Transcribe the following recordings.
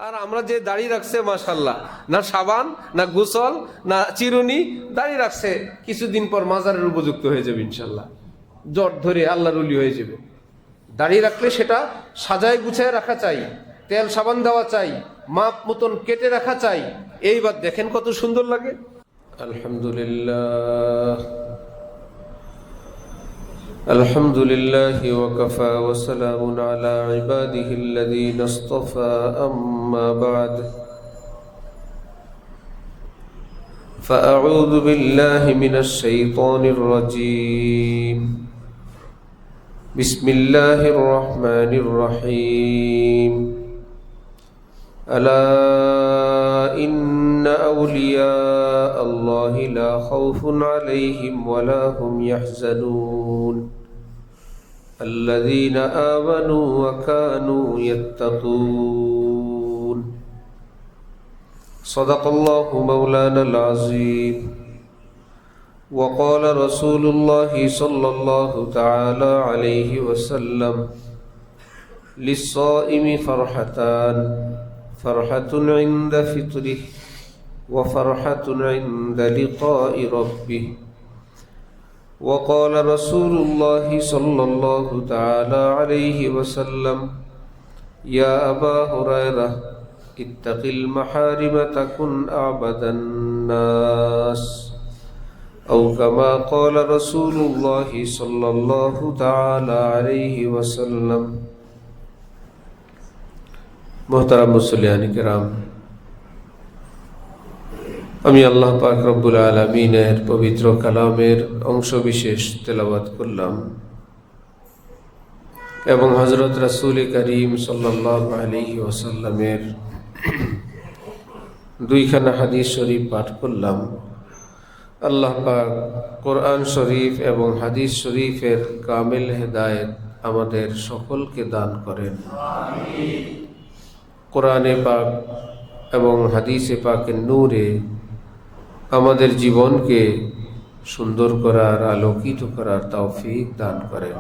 আর আমরা যে দাড়ি রাখছে মাশাআল্লাহ, না সাবান না গোসল না চিরুনি, দাড়ি রাখছে, কিছুদিন পর মাজারের উপযুক্ত হয়ে যাবে ইনশাল্লাহ, জট ধরে আল্লাহর ওলি হয়ে যাবে। দাড়ি রাখলে সেটা সাজায় গুছায় রাখা চাই, তেল সাবান দেওয়া চাই, মাপ মতন কেটে রাখা চাই। এইবার দেখেন কত সুন্দর লাগে। আলহামদুলিল্লাহ আলহামদুলিল্লাহি ওয়া কাফা ওয়া সালামুন আলা ইবাদিহিল্লাযীনা ইসতাফা, আম্মা বা'দ। فأعوذ بالله من الشيطان الرجيم. بسم الله الرحمن الرحيم. ألا إن أولياء الله لا خوف عليهم ولا هم يحزنون الذين آمنوا وكانوا يتقون. صدق الله مولانا العظيم. وقال رسول الله صلى الله تعالى عليه وسلم: للصائم فرحتان، فرحة عند فطره وفرحة عند لقاء ربه. وقال رسول الله صلى الله تعالى عليه وسلم: يا أبا هريرة اتق المحارم تكن أعبد الناس، أو كما قال رسول الله صلى الله تعالى عليه وسلم. মোহতারাম মুসল্লিয়ান কিরাম, আমি আল্লাহ পাক রব্বুল আলামিনের পবিত্র কালামের অংশ বিশেষ তেলাওয়াত করলাম এবং হযরত রাসূল করিম সাল্লাল্লাহু আলাইহি ওয়াসাল্লামের দুইখানা হাদিস শরীফ পাঠ করলাম। আল্লাহ পাক কোরআন শরীফ এবং হাদিস শরীফের কামিল হেদায়েত আমাদের সকলকে দান করেন। আমিন। কোরআনে পাক এবং হাদিসে পাকের নূরে আমাদের জীবনকে সুন্দর করার, আলোকিত করার তৌফিক দান করেন।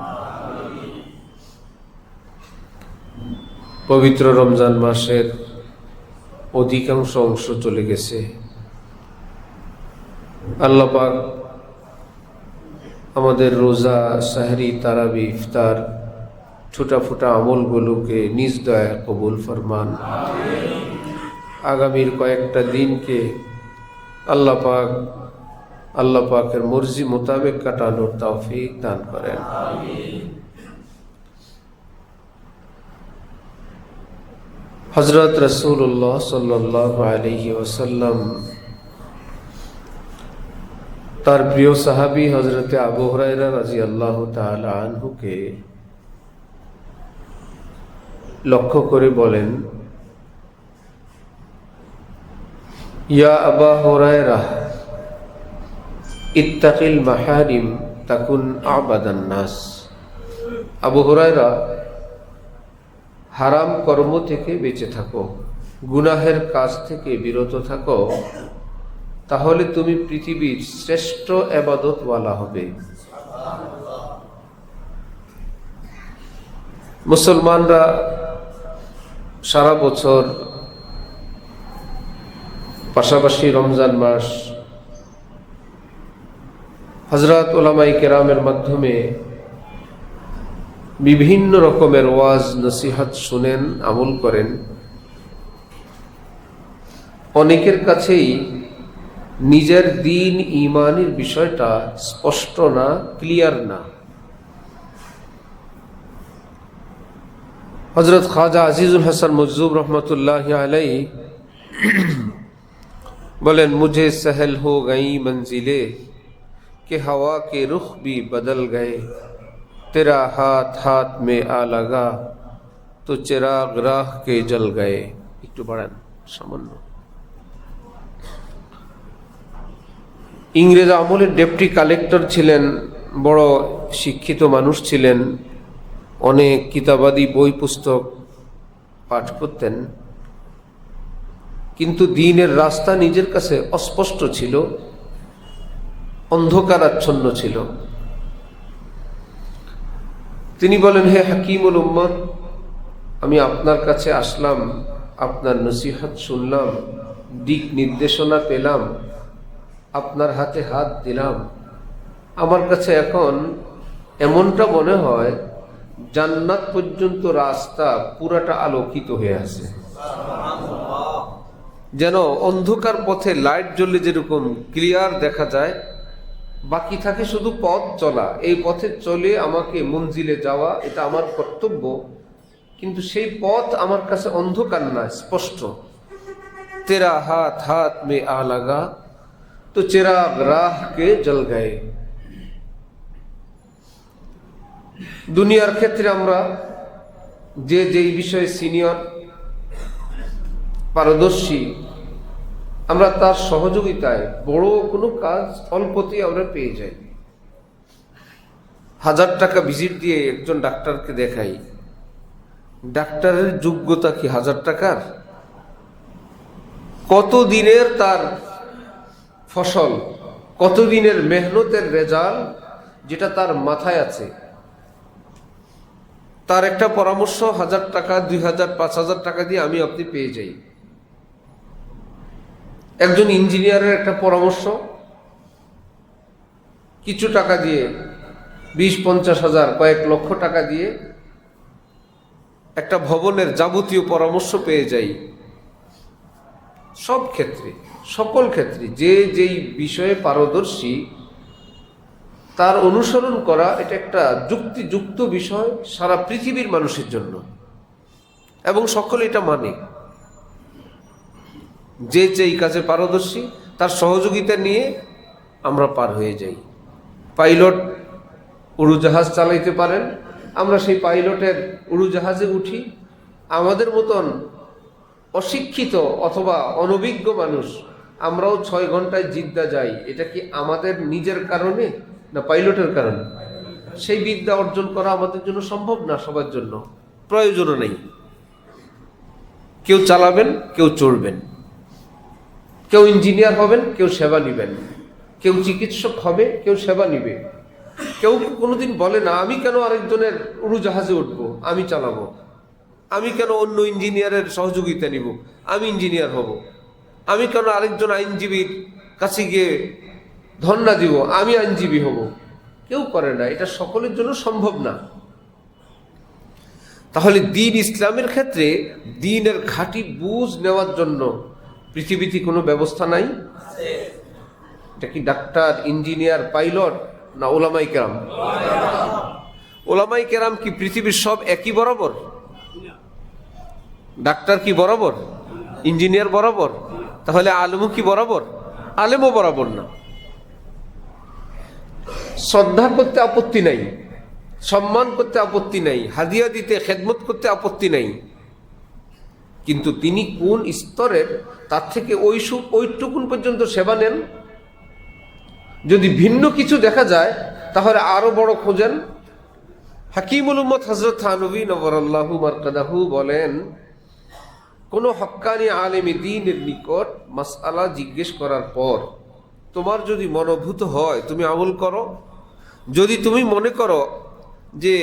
পবিত্র রমজান মাসের অধিকাংশ অংশ চলে গেছে। আল্লাহ পাক আমাদের রোজা, সাহরি, তারাবি, ইফতার, ছোটা ফোটা আমলগুলোকে নিজ দয়ায় কবুল ফরমান। আগামীর কয়েকটা দিনকে আল্লাহ পাকের মর্জি মোতাবেক কাটানোর তৌফিক দান করেন। হযরত রাসূলুল্লাহ সাল্লাল্লাহু আলাইহি ওয়াসাল্লাম তার প্রিয় সাহাবী হযরতে আবু হুরায়রা রাদিয়াল্লাহু তাআলা আনহুকে লক্ষ্য করে বলেন: ইয়া আবা হুরায়রা ইত্তাকিল মাহারিম তাকুন আবাদান নাস। আবু হুরায়রা, হারাম কর্ম থেকে বেঁচে থাকো, গুনাহের কাজ থেকে বিরত থাকো, তাহলে তুমি পৃথিবীর শ্রেষ্ঠ ইবাদতওয়ালা হবে। মুসলমানরা সারা বছর পাশাপাশি রমজান মাস হযরত উলামায়ে কেরামের মাধ্যমে বিভিন্ন রকমের ওয়াজ নসিহত শুনেন, আমল করেন। অনেকের কাছেই নিজের দ্বীন ঈমানের বিষয়টা স্পষ্ট না, ক্লিয়ার না। হযরত খাজা আজিজুল হাসান মজজুব রহমতুল্লাহি আলাইহি বলেন: মুঝে सहल हो गई मंजिले के हवा के रुख भी बदल गए, तेरा हाथ हाथ में आ लगा तो चिराग राह के जल गए। একটু বাড়ান সামান্য। ইংরেজ আমলের ডেপুটি কালেক্টর ছিলেন, বড় শিক্ষিত মানুষ ছিলেন, অনেক কিতাবাদি বই পুস্তক পাঠ করতেন, কিন্তু দ্বীনের রাস্তা নিজের কাছে অস্পষ্ট ছিল, অন্ধকারাচ্ছন্ন ছিল। তিনি বলেন: হে হাকিমুল উম্মত, আমি আপনার কাছে আসলাম আপনার নসিহত শুনলাম, দিক নির্দেশনা পেলাম, আপনার হাতে হাত দিলাম। আমার কাছে এখন এমনটা মনে হয় জান্নাত পর্যন্ত রাস্তা পুরাটা আলোকিত হয়ে আছে। যেন অন্ধকার পথে লাইট জ্বললে যেরকম ক্লিয়ার দেখা যায়, বাকি থাকে শুধু পথ চলা। এই পথে চলে আমাকে মঞ্জিলে যাওয়া, এটা আমার কর্তব্য, কিন্তু সেই পথ আমার কাছে অন্ধকার না, স্পষ্ট। তেরা হাত হাত মে আ লাগা তো চিরাগ রাহ কে জল গায়ে। দুনিয়ার ক্ষেত্রে আমরা যে যেই বিষয়ে সিনিয়র, পারদর্শী, আমরা তার সহযোগিতায় বড় কোনো কাজ অল্পতেই আমরা পেয়ে যাই। 1000 টাকা ভিজিট দিয়ে একজন ডাক্তারকে দেখাই, ডাক্তারের যোগ্যতা কি 1000 টাকার? কত দিনের তার ফসল, কত দিনের মেহনতের রেজাল্ট, যেটা তার মাথায় আছে। তার একটা পরামর্শ 1000 টাকা, 2000, 5000 টাকা দিয়ে আমি আপনি পেয়ে যাই। একজন ইঞ্জিনিয়ারের একটা পরামর্শ কিছু টাকা দিয়ে, 20-50 হাজার, কয়েক লক্ষ টাকা দিয়ে একটা ভবনের যাবতীয় পরামর্শ পেয়ে যাই। সব ক্ষেত্রে, সকল ক্ষেত্রে যে যেই বিষয়ে পারদর্শী তার অনুসরণ করা, এটা একটা যুক্তিযুক্ত বিষয় সারা পৃথিবীর মানুষের জন্য, এবং সকলে এটা মানে। যে যেই কাজে পারদর্শী তার সহযোগিতা নিয়ে আমরা পার হয়ে যাই। পাইলট উড়োজাহাজ চালাইতে পারেন, আমরা সেই পাইলটের উড়োজাহাজে উঠি। আমাদের মতন অশিক্ষিত অথবা অনভিজ্ঞ মানুষ আমরাও 6 ঘন্টায় জিদ্দা যাই। এটা কি আমাদের নিজের কারণে না পাইলটের কারণে? সেই বিদ্যা অর্জন করা আমাদের জন্য সম্ভব না, সবার জন্য প্রয়োজনও নেই। কেউ চালাবেন, কেউ চড়বেন, কেউ ইঞ্জিনিয়ার হবেন, কেউ সেবা নিবেন, কেউ চিকিৎসক হবে, কেউ সেবা নিবে। কেউ কোনোদিন বলে না আমি কেন আরেকজনের উড়োজাহাজে উঠবো, আমি চালাবো। আমি কেন অন্য ইঞ্জিনিয়ারের সহযোগিতা নিব, আমি ইঞ্জিনিয়ার হব। আমি কেন আরেকজন আইনজীবীর কাছে গিয়ে ধর্ণা দিব, আমি আইনজীবী হব। কেউ করে না, এটা সকলের জন্য সম্ভব না। তাহলে দ্বীন ইসলামের ক্ষেত্রে দ্বীনের খাঁটি বুঝ নেওয়ার জন্য পৃথিবীতে কোনো ব্যবস্থা নাই? এটা কি ডাক্তার, ইঞ্জিনিয়ার, পাইলট না ওলামাই কেরাম? ওলামাই কেরাম কি পৃথিবীর সব একই বরাবর? ডাক্তার কি বরাবর? ইঞ্জিনিয়ার বরাবর? তাহলে আলেমও কি বরাবর? আলেমও বরাবর না। শ্রদ্ধা করতে আপত্তি নাই, সম্মান করতে আপত্তি নাই, হাদিয়া দিতে, খেদমত করতে আপত্তি নাই, কিন্তু তিনি কোন স্তরের তার থেকে ওইটুকুন পর্যন্ত সেবা নেন। যদি ভিন্ন কিছু দেখা যায় তাহলে আরো বড় খোঁজেন। হাকিমুল উম্মত হযরত থানভী নওয়ারাল্লাহু মারকাদাহু বলেন, কোন হক্কানি আলেমে দ্বীনের নিকট মাসআলা জিজ্ঞেস করার পর তোমার যদি মনোভূত হয় তুমি আমল করো। যদি তুমি মনে করো যে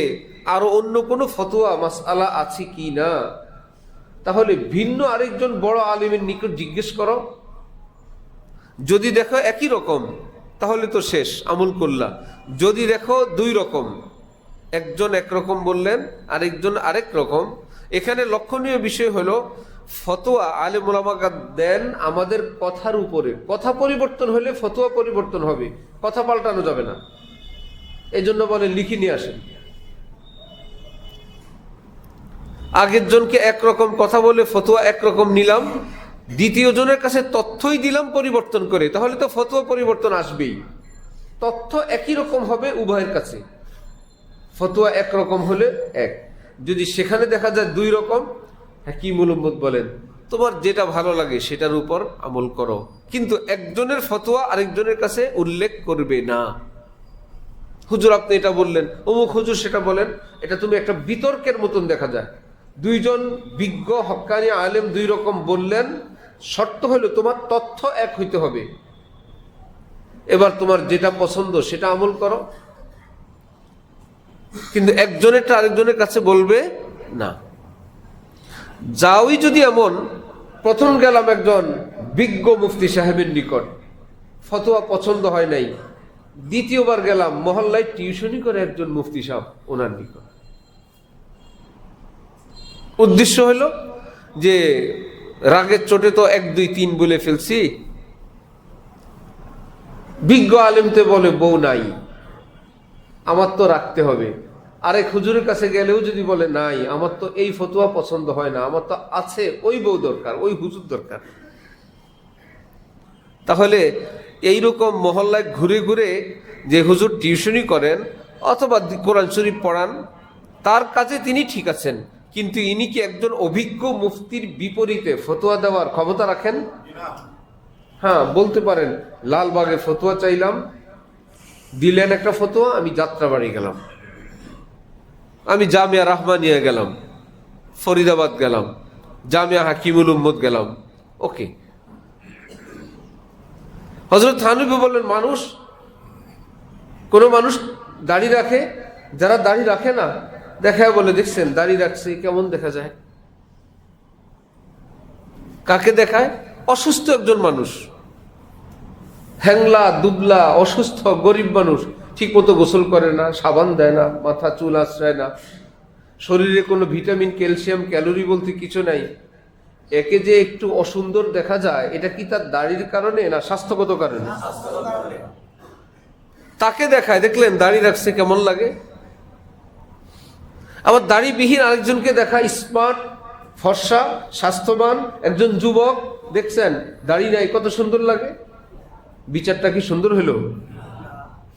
আরো অন্য কোনো ফতোয়া মাসআলা আছে কি না, তাহলে ভিন্ন আরেকজন বড় আলেমের নিকট জিজ্ঞেস করো। যদি দেখো একই রকম তাহলে তো শেষ, আমল করলা। যদি দেখো 2 রকম, একজন একরকম বললেন, আরেকজন আরেক রকম, এখানে লক্ষণীয় বিষয় হলো ফতোয়া আলেম ওলামারা দেন আমাদের কথার উপরে। কথা পরিবর্তন হলে ফতোয়া পরিবর্তন হবে, কথা পাল্টানো যাবে না। এই জন্য বলে লিখে নিয়ে আসেন। আগের জনকে একরকম কথা বলে ফতোয়া একরকম নিলাম, দ্বিতীয় জনের কাছে তথ্যই দিলাম পরিবর্তন করে, তাহলে তো ফতোয়া পরিবর্তন আসবেই। তথ্য একই রকম হবে উভয়ের কাছে, ফতোয়া একরকম হলে এক। যদি সেখানে দেখা যায় 2 রকম, হাকিমুল উম্মত বলেন তোমার যেটা ভালো লাগে সেটার উপর আমল করো, কিন্তু একজনের ফতোয়া আরেকজনের কাছে উল্লেখ করবে না। হুজুর আপনি এটা বললেন, অমুক হুজুর সেটা বলেন, এটা তুমি একটা বিতর্কের মতন দেখা যায়। 2 জন বিজ্ঞ হক্কানি আলেম 2 রকম বললেন, শর্ত হলো তোমার তথ্য এক হইতে হবে। এবার তোমার যেটা পছন্দ সেটা আমল করো, কিন্তু একজনেরটা আরেকজনের কাছে বলবে না। যাওই যদি এমন, প্রথম গেলাম একজন বিজ্ঞ মুফতি সাহেবের নিকট, ফতোয়া পছন্দ হয় নাই। দ্বিতীয়বার গেলাম মহল্লায় টিউশনি করে একজন মুফতি সাহেব, ওনার নিকট। উদ্দেশ্য হলো যে রাগের চোটে তো 1 2 3 বলে ফেলছি, বিজ্ঞ আলেমতে বলে বউ নাই, আমার তো রাখতে হবে। আরেক হুজুরের কাছে গেলেও যদি বলে নাই, আমার তো এই ফতোয়া পছন্দ হয় না, আমার তো আছে, ওই বউ দরকার, ওই হুজুর দরকার। তাহলে এইরকম মহল্লায় ঘুরে ঘুরে যে হুজুর টিউশনি করেন অথবা কোরআন শরীফ পড়ান, তার কাছে তিনি ঠিক আছেন, কিন্তু ইনি কি একজন অভিজ্ঞ মুফতির বিপরীতে ফতোয়া দেওয়ার ক্ষমতা রাখেন? হ্যাঁ, বলতে পারেন লালবাগে ফতোয়া চাইলাম, দিলেন একটা ফতোয়া, আমি যাত্রাবাড়ি গেলাম, আমি জামিয়া রাহমানিয়া গেলাম, ফরিদাবাদ গেলাম, জামিয়া হাকিমুল উম্মত গেলাম, ওকে। হযরত থানভী বললেন, কোন মানুষ দাড়ি রাখে, যারা দাড়ি রাখে না দেখায় বলে, দেখছেন দাড়ি রাখছে, কেমন দেখা যায়? কাকে দেখায়? অসুস্থ একজন মানুষ, হ্যাংলা দুবলা অসুস্থ গরিব মানুষ, ঠিক মতো গোসল করে না, সাবান দেয় না, মাথা চুল আশ্রয় না, শরীরে কোনো ভিটামিন ক্যালসিয়াম ক্যালোরি বলতে কিছু নাই। একে যে একটু অসুন্দর দেখা যায়, এটা কি তার দাড়ির কারণে না স্বাস্থ্যগত কারণে? তাকে দেখায়, দেখলেন দাড়ি রাখছে, কেমন লাগে? আবার দাড়িবিহীন আরেকজনকে দেখায়, স্মার্ট ফর্সা স্বাস্থ্যবান একজন যুবক, দেখছেন দাড়ি নাই, কত সুন্দর লাগে। বিচারটা কি সুন্দর হলো?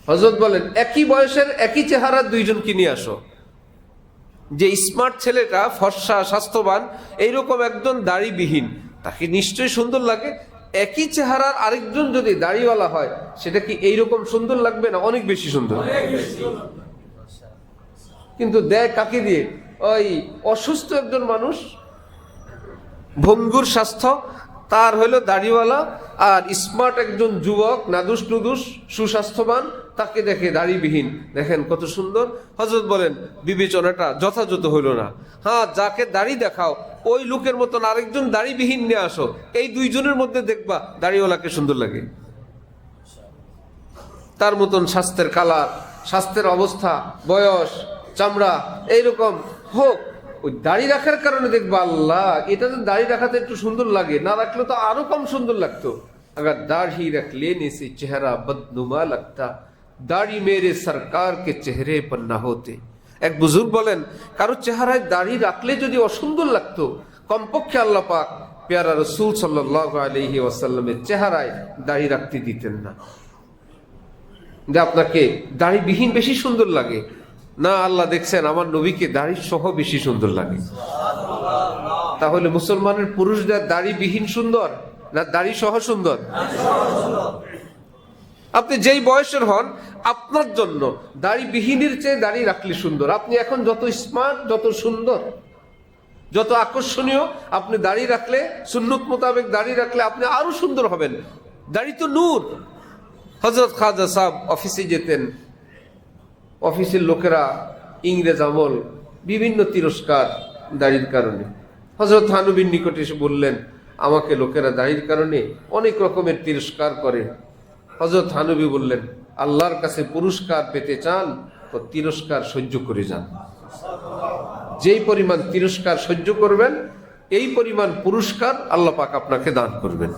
হযরত বলেন, একই বয়সের একই চেহারা দুইজনকে নিয়ে আসো, যে স্মার্ট ছেলেটা ফর্সা স্বাস্থ্যবান, এইরকম একজন দাড়িবিহীন, তাকে নিশ্চয়ই সুন্দর লাগে। একই চেহারার আরেকজন যদি দাড়িওয়ালা হয়, সেটা কি এইরকম সুন্দর লাগবে না অনেক বেশি সুন্দর? কিন্তু দেয় কাকে দিয়ে? ওই অসুস্থ একজন মানুষ, ভঙ্গুর স্বাস্থ্য, তার হলো দাড়িওয়ালা, আর স্মার্ট একজন যুবক নাদুস নুদুস সুস্বাস্থ্যবান, তাকে দেখে দাড়িবিহীন, দেখেন কত সুন্দর। হযরত বলেন, বিবেচনাটা যথাযথ হইল না। হ্যাঁ, যাকে দাড়ি দেখাও ওই লোকের মতন আরেকজন দাড়িবিহীন নিয়ে আসো, এই দুইজনের মধ্যে দেখবা দাড়িওয়ালাকে সুন্দর লাগে। তার মতন স্বাস্থ্যের কালার, স্বাস্থ্যের অবস্থা, বয়স, চামড়া এইরকম হোক, ওই দাড়ি রাখার কারণে দেখবা আল্লাহ, এটা তো দাড়ি রাখাতে একটু সুন্দর লাগে, না রাখলে তো আরো কম সুন্দর লাগতো। अगर दाढ़ी रख लेने से चेहरा बदनुमा लगता, दाढ़ी मेरे सरकार के चेहरे पर ना होते। এক বুজুর্গ বলেন, কারো চেহারায় দাড়ি রাখলে যদি অসুন্দর লাগতো, কমপক্ষে আল্লাহ পাক পেয়ারা রাসূল সাল্লাল্লাহু আলাইহি ওয়াসাল্লামের চেহারায় দাড়ি রাখতে দিতেন না। যে আপনাকে দাড়িবিহীন বেশি সুন্দর লাগে না, আল্লাহ দেখছেন আমার নবীকে দাড়ি সহ বেশি সুন্দর লাগে। তাহলে মুসলমানের পুরুষদের দাড়িবিহীন সুন্দর না দাড়ি সহ সুন্দর? আপনি যেই বয়সের হন, আপনার জন্য দাড়িবিহীনের চেয়ে দাড়ি রাখলে সুন্দর। আপনি এখন যত স্মার্ট, যত সুন্দর, যত আকর্ষণীয়, আপনি দাড়ি রাখলে, সুন্নত মোতাবেক দাড়ি রাখলে আপনি আরো সুন্দর হবেন। দাড়ি তো নূর। হযরত খাজা সাহেব অফিসে যেতেন, অফিসের লোকেরা ইংরেজ আমল বিভিন্ন তিরস্কার দাড়ির কারণে। হযরত থানভীর নিকটে এসে বললেন, আমাকে লোকেরা দাড়ির কারণে অনেক রকমের তিরস্কার করে। হযরত থানভী বললেন, আল্লাহর কাছে পুরস্কার পেতে চান তো তিরস্কার সহ্য করে যান। যেই পরিমাণ তিরস্কার সহ্য করবেন, এই পরিমাণ পুরস্কার আল্লাহ পাক আপনাকে দান করবেন।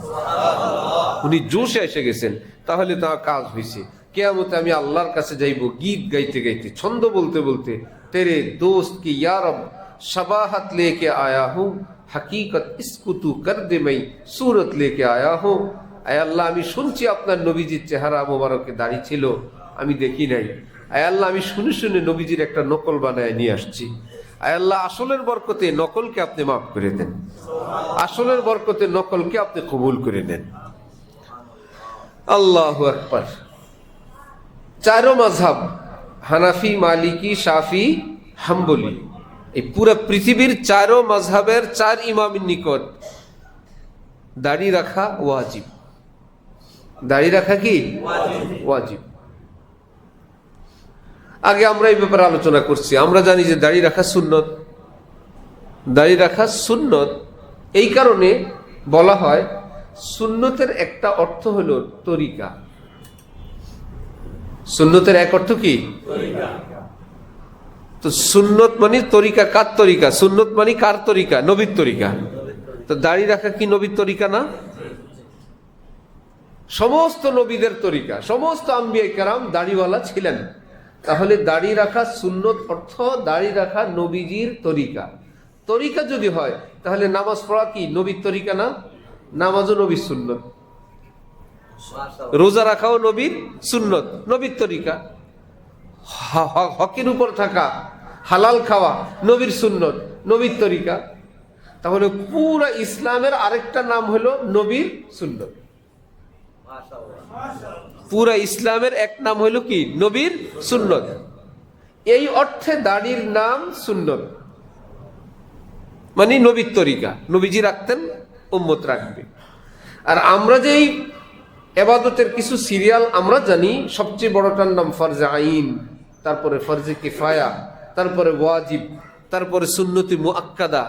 উনি জোশে এসে গেছেন, তাহলে তার কাজ হয়েছে। কিয়ামতে আমি আল্লাহর কাছে যাইব গীত গাইতে গাইতে, ছন্দ বলতে বলতে, তেরে দোস্ত কি ইয়া রব শবাহত লেকে আয়া হুঁ, হकीकत इसको तू कर दे, मैं सूरत लेके आया हूँ। আয় আল্লাহ, আমি শুনছি আপনার নবীজির চেহারা মোবারকে দাড়ি ছিল, আমি দেখি নাই। আয় আল্লাহ, আমি শুনে শুনে নবীজির একটা নকল বানায় নিয়ে আসছি। আয় আল্লাহ, আসলের বরকতে নকলকে আপনি মাফ করে দেন, আসলের বরকতে নকলকে আপনি কবুল করে নেন। আল্লাহু আকবার। চারো মাযহাব, হানাফি, মালিকি, শাফি, হাম্বলি, এই পুরো পৃথিবীর চারো মাযহাবের চার ইমামের নিকট দাড়ি রাখা ওয়াজিব। দাড়ি রাখা কি ওয়াজিব? আগে আমরা এই ব্যাপারে আলোচনা করছি। আমরা জানি যে দাড়ি রাখা সুন্নত, দাড়ি রাখা সুন্নত এই কারণে বলা হয়, সুন্নতের একটা অর্থ হলো তরিকা। সুন্নতের এক অর্থ কি? তো সুন্নত মানে তরিকা। কার তরিকা? সুন্নত মানে কার তরিকা? নবীর তরিকা। তো দাড়ি রাখা কি নবীর তরিকা না? সমস্ত নবীদের তরিকা, সমস্ত আম্বিয়া কেরাম দাড়িওয়ালা ছিলেন। তাহলে দাড়ি রাখা সুন্নত অর্থ দাড়ি রাখা নবীজির তরিকা। তরিকা যদি হয় তাহলে নামাজ পড়া কি নবীর তরিকা না? নামাজও নবীর সুন্নত, রোজা রাখাও নবীর সুন্নত, নবীর তরিকা। হকের উপর থাকা, হালাল খাওয়া নবীর সুন্নত, নবীর তরিকা। তাহলে পুরা ইসলামের আরেকটা নাম হলো নবীর সুন্নত। পুরা ইসলামের এক নাম হলো কি? নবীর সুন্নত। এই অর্থে দাড়ির নাম সুন্নত, মানে নবীর তরিকা। নবীজি রাখতেন, উম্মত রাখবে। আর আমরা যেই ইবাদতের কিছু সিরিয়াল আমরা জানি, সবচেয়ে বড়টার নাম ফরজে আইন, তারপরে ফরজে কিফায়া, তারপরে ওয়াজিব, তারপরে সুন্নতি মুআক্কাদা,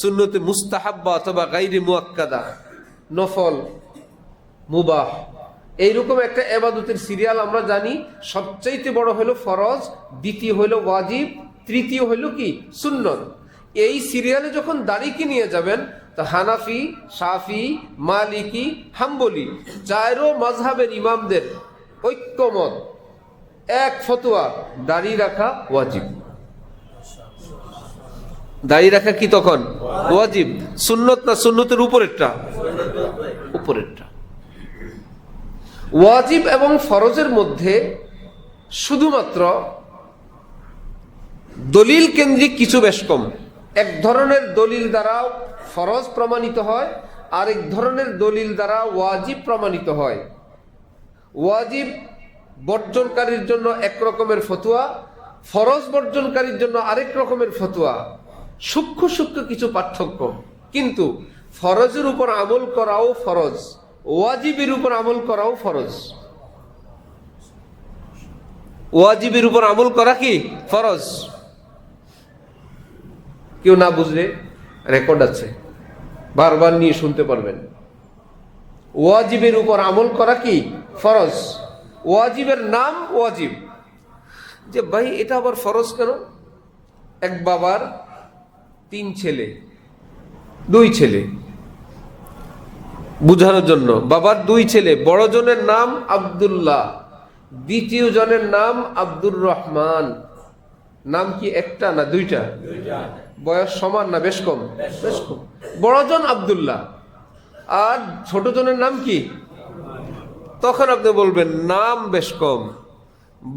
সুন্নতি মুস্তাহাব্বা অথবা গায়রে মুআক্কাদা, নফল, মুবাহ। এইরকম একটা ইবাদতের সিরিয়াল আমরা জানি। সবচাইতে বড় হলো ফরজ, দ্বিতীয় হলো ওয়াজিব, তৃতীয় হলো কি? সুন্নত। এই সিরিয়ালে যখন দাড়িকে নিয়ে যাবেন, তো হানাফি, শাফি, মালিকি, হাম্বলি চারো মাযহাবের ইমামদের ঐক্যমত, এক ফতোয়া, দাড়ি রাখা ওয়াজিব। দাড়ি রাখা কি তখন ওয়াজিব? সুন্নত না সুন্নতের উপরেরটা? উপরেরটা। ওয়াজিব এবং ফরজের মধ্যে শুধুমাত্র দলিল কেন্দ্রিক কিছু বেশ কম। এক ধরনের দলিল দ্বারা ফরজ প্রমাণিত হয়, আরেক ধরনের দলিল দ্বারা ওয়াজিব প্রমাণিত হয়। ওয়াজিব বর্জনকারীর জন্য এক রকমের ফতোয়া, ফরজ বর্জনকারীর জন্য আরেক রকমের ফতোয়া। সূক্ষ্ম সূক্ষ্ম কিছু পার্থক্য, কিন্তু ফরজের উপর আমল করাও ফরজ, ওয়াজিবের উপর আমল করাও ফরজ। ওয়াজিবের উপর আমল করা কি ফরজ। কেউ না বুঝলে রেকর্ড আছে, বারবার নিয়ে শুনতে পারবেন। ওয়াজিবের উপর আমল করা কি ফরজ। ওয়াজিবের নাম ওয়াজিব। যে ভাই এটা আবার ফরজ কেন? এক বাবার 3 ছেলে, 2 ছেলে, বুঝানোর জন্য। বাবার 2 ছেলে, বড় জনের নাম আব্দুল্লাহ, দ্বিতীয় জনের নাম আব্দুর রহমান। নাম কি একটা না দুইটা? বয়স সমান না বেশ কম? বেশ কম। বড় জন আব্দুল্লাহ, আর ছোট জনের নাম কি? তখন আপনি বলবেন নাম বেশ কম,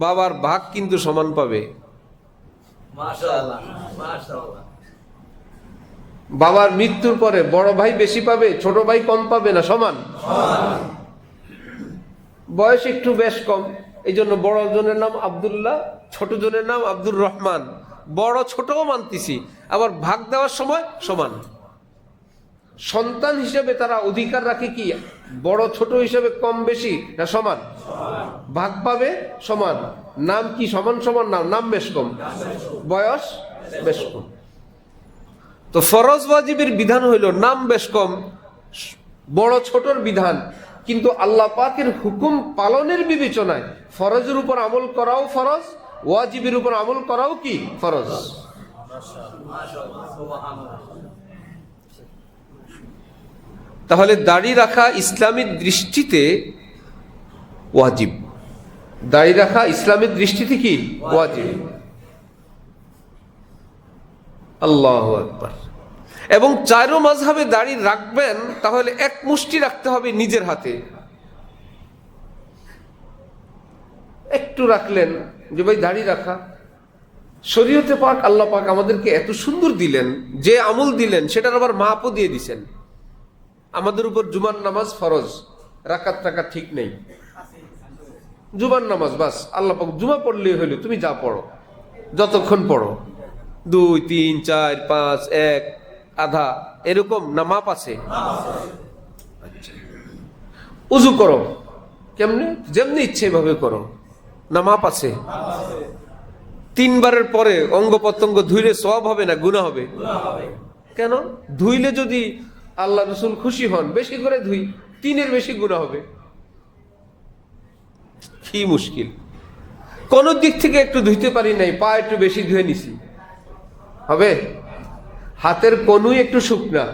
বাবার ভাগ কিন্তু সমান পাবে। মাশাআল্লাহ, মাশাআল্লাহ। বাবার মৃত্যুর পরে বড় ভাই বেশি পাবে, ছোট ভাই কম পাবে না? সমান। বয়স একটু বেশ কম, এই জন্য বড় জনের নাম আব্দুল্লাহ, ছোট জনের নাম আব্দুর রহমান। বড় ছোটও মানতেছি, আবার ভাগ দেওয়ার সময় সমান। সন্তান হিসেবে তারা অধিকার রাখে কি বড় ছোট হিসেবে কম বেশি না সমান? ভাগ পাবে সমান। নাম কি সমান সমান? নাম নাম বেশ কম, বয়স বেশ কম। তো ফরজ ওয়াজিবের বিধান হইল নাম বেশ কম, বড় ছোটর বিধান। কিন্তু আল্লাহ পাকের হুকুম পালনের বিবেচনায় ফরজের উপর আমল করাও ফরজ, ওয়াজিবের উপর আমল করাও কি ফরজ। তাহলে দাড়ি রাখা ইসলামের দৃষ্টিতে ওয়াজিব। দাড়ি রাখা ইসলামের দৃষ্টিতে কি ওয়াজিব। আল্লাহু আকবার। এবং চারো মাযহাবে দাড়ি রাখবেন, তাহলে এক মুষ্টি রাখতে হবে নিজের হাতে। একটু রাখলেন যে ভাই দাড়ি রাখা, শরীয়তে পাক আল্লাহ পাক আমাদেরকে এত সুন্দর দিলেন, যে আমল দিলেন সেটার আবার মাপও দিয়ে দিছেন। আমাদের উপর জুমার নামাজ ফরজ, রাকাত টাকা ঠিক নেই। জুমার নামাজ বাস আল্লাহ পাক জুমা পড়লেই হইল, তুমি যা পড়ো, যতক্ষণ পড়ো, 2, 3, 4, 5, 1, আধা, এরকম না মাপ আছে? আচ্ছা, উযু করো কেমনে? যেমনি ইচ্ছে এভাবে করো, না মাপ আছে? 3 বারের পরে অঙ্গ প্রত্যঙ্গ ধুইলে সওয়াব হবে না গুনাহ হবে? কেন? ধুইলে যদি আল্লাহ রসুল খুশি হন, বেশি করে ধুই, 3-এর বেশি গুনাহ হবে। কি মুশকিল! কোন দিক থেকে একটু ধুইতে পারি নাই, পা একটু বেশি ধুয়ে নিছি, হবে? হাতের কনুই একটু শুকনা,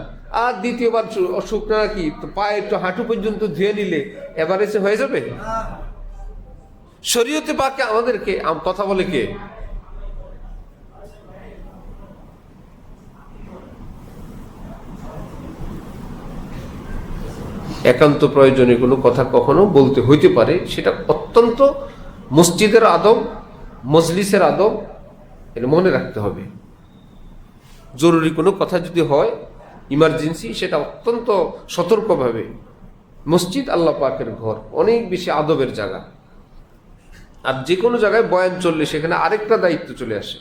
আর দ্বিতীয়বার শুকনা কি পা একটু হাঁটু পর্যন্ত ধুয়ে নিলে এভারেজে হয়ে যাবে? শরীয়তে পাকে আমাদেরকে কথা বলে কে? একান্ত প্রয়োজনে কোনো কথা কখনো বলতে হইতে পারে, সেটা অত্যন্ত মসজিদের আদব, মজলিসের আদব, এটা মনে রাখতে হবে। জরুরি কোনো কথা যদি হয়, ইমার্জেন্সি, সেটা অত্যন্ত সতর্কভাবে। মসজিদ আল্লাহ পাকের ঘর, অনেক বেশি আদবের জায়গা। আর যে কোনো জায়গায় বয়ান চললে সেখানে আরেকটা দায়িত্ব চলে আসে।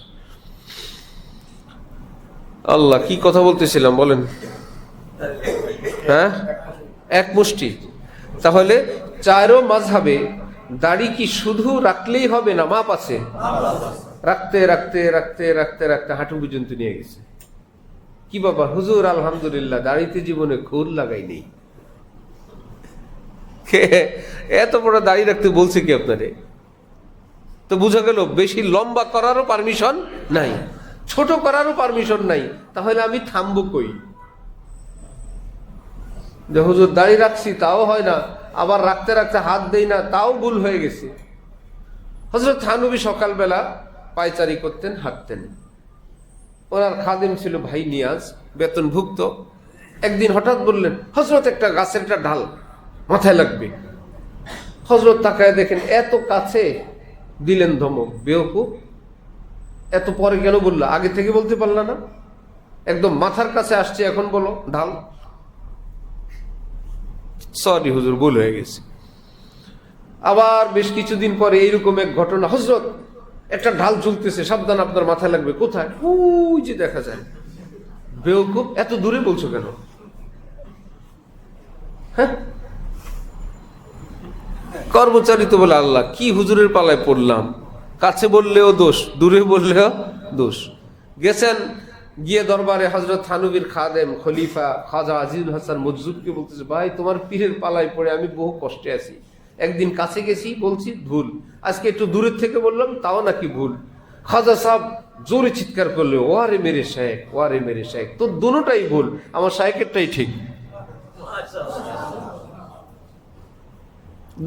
আল্লাহ, কি কথা বলতেছিলাম বলেন? হ্যাঁ, এক মুষ্টি। তাহলে চারো মাযহাবে দাড়ি কি শুধু রাখলেই হবে না, মাপ আছে? রাখতে রাখতে রাখতে রাখতে রাখতে হাঁটু পর্যন্ত নিয়ে গেছে। কি বাবা হুজুর, আলহামদুলিল্লাহ, দাড়িতে জীবনে খুর লাগাই নেই। এত বড় দাড়ি রাখতে বলছে কি আপনারে? তো বোঝা গেল বেশি লম্বা করারও পারমিশন নাই, ছোট করারও পারমিশন নাই। তাহলে আমি থামবো কই? যে হুজুর দাড়ি রাখছি তাও হয় না, আবার রাখতে রাখতে হাত দেই না, তাও ভুল হয়ে গেছে। হযরত থানবী সকালবেলা পায়চারি করতেন, হাঁটতেন। ওনার খাদেম ছিল ভাই নিয়াজ, বেতনভুক্ত। একদিন হঠাৎ বললেন, হযরত একটা গাছের একটা ঢাল মাথায় লাগবে। হযরত তাকায় দেখেন এত কাছে, দিলেন ধমক, বেওকুফ, এত পরে কেন বললা? আগে থেকে বলতে পারলা না? একদম মাথার কাছে আসছে, এখন বলো ঢাল। সরি হুজুর, ভুল হয়ে গেছে। আবার বেশ কিছুদিন পরে এইরকম এক ঘটনা, হযরত একটা ঢাল ঝুলতেছে, সাবধান আপনার মাথায় লাগবে। কোথায়? ওই যে দেখা যায়। বেওকুফ, এত দূরে বলছো কেন? হ্যাঁ, কর্মচারী তো বলে আল্লাহ, কি হুজুরের পালায় পড়লাম। কাছে বললেও দোষ, দূরে বললেও দোষ। গেছেন, গিয়ে দরবারে হযরত থানবীর খাদেম খলিফা খাজা আজিজুল হাসান মজজুবকে বলতেছে, ভাই তোমার পীরের পালায় পড়ে আমি বহু কষ্টে আছি। একদিন কাছে গেছি, বলছি ভুল, আজকে একটু দূরের থেকে বললাম, তাও নাকি ভুল। খাজা সাহেব জোরে চিৎকার করলে, ওয়ারে মেরে শায়েখ, ওয়ারে মেরে শায়েখ, তো দুটোটাই ভুল, আমার শায়েখেরটাই ঠিক।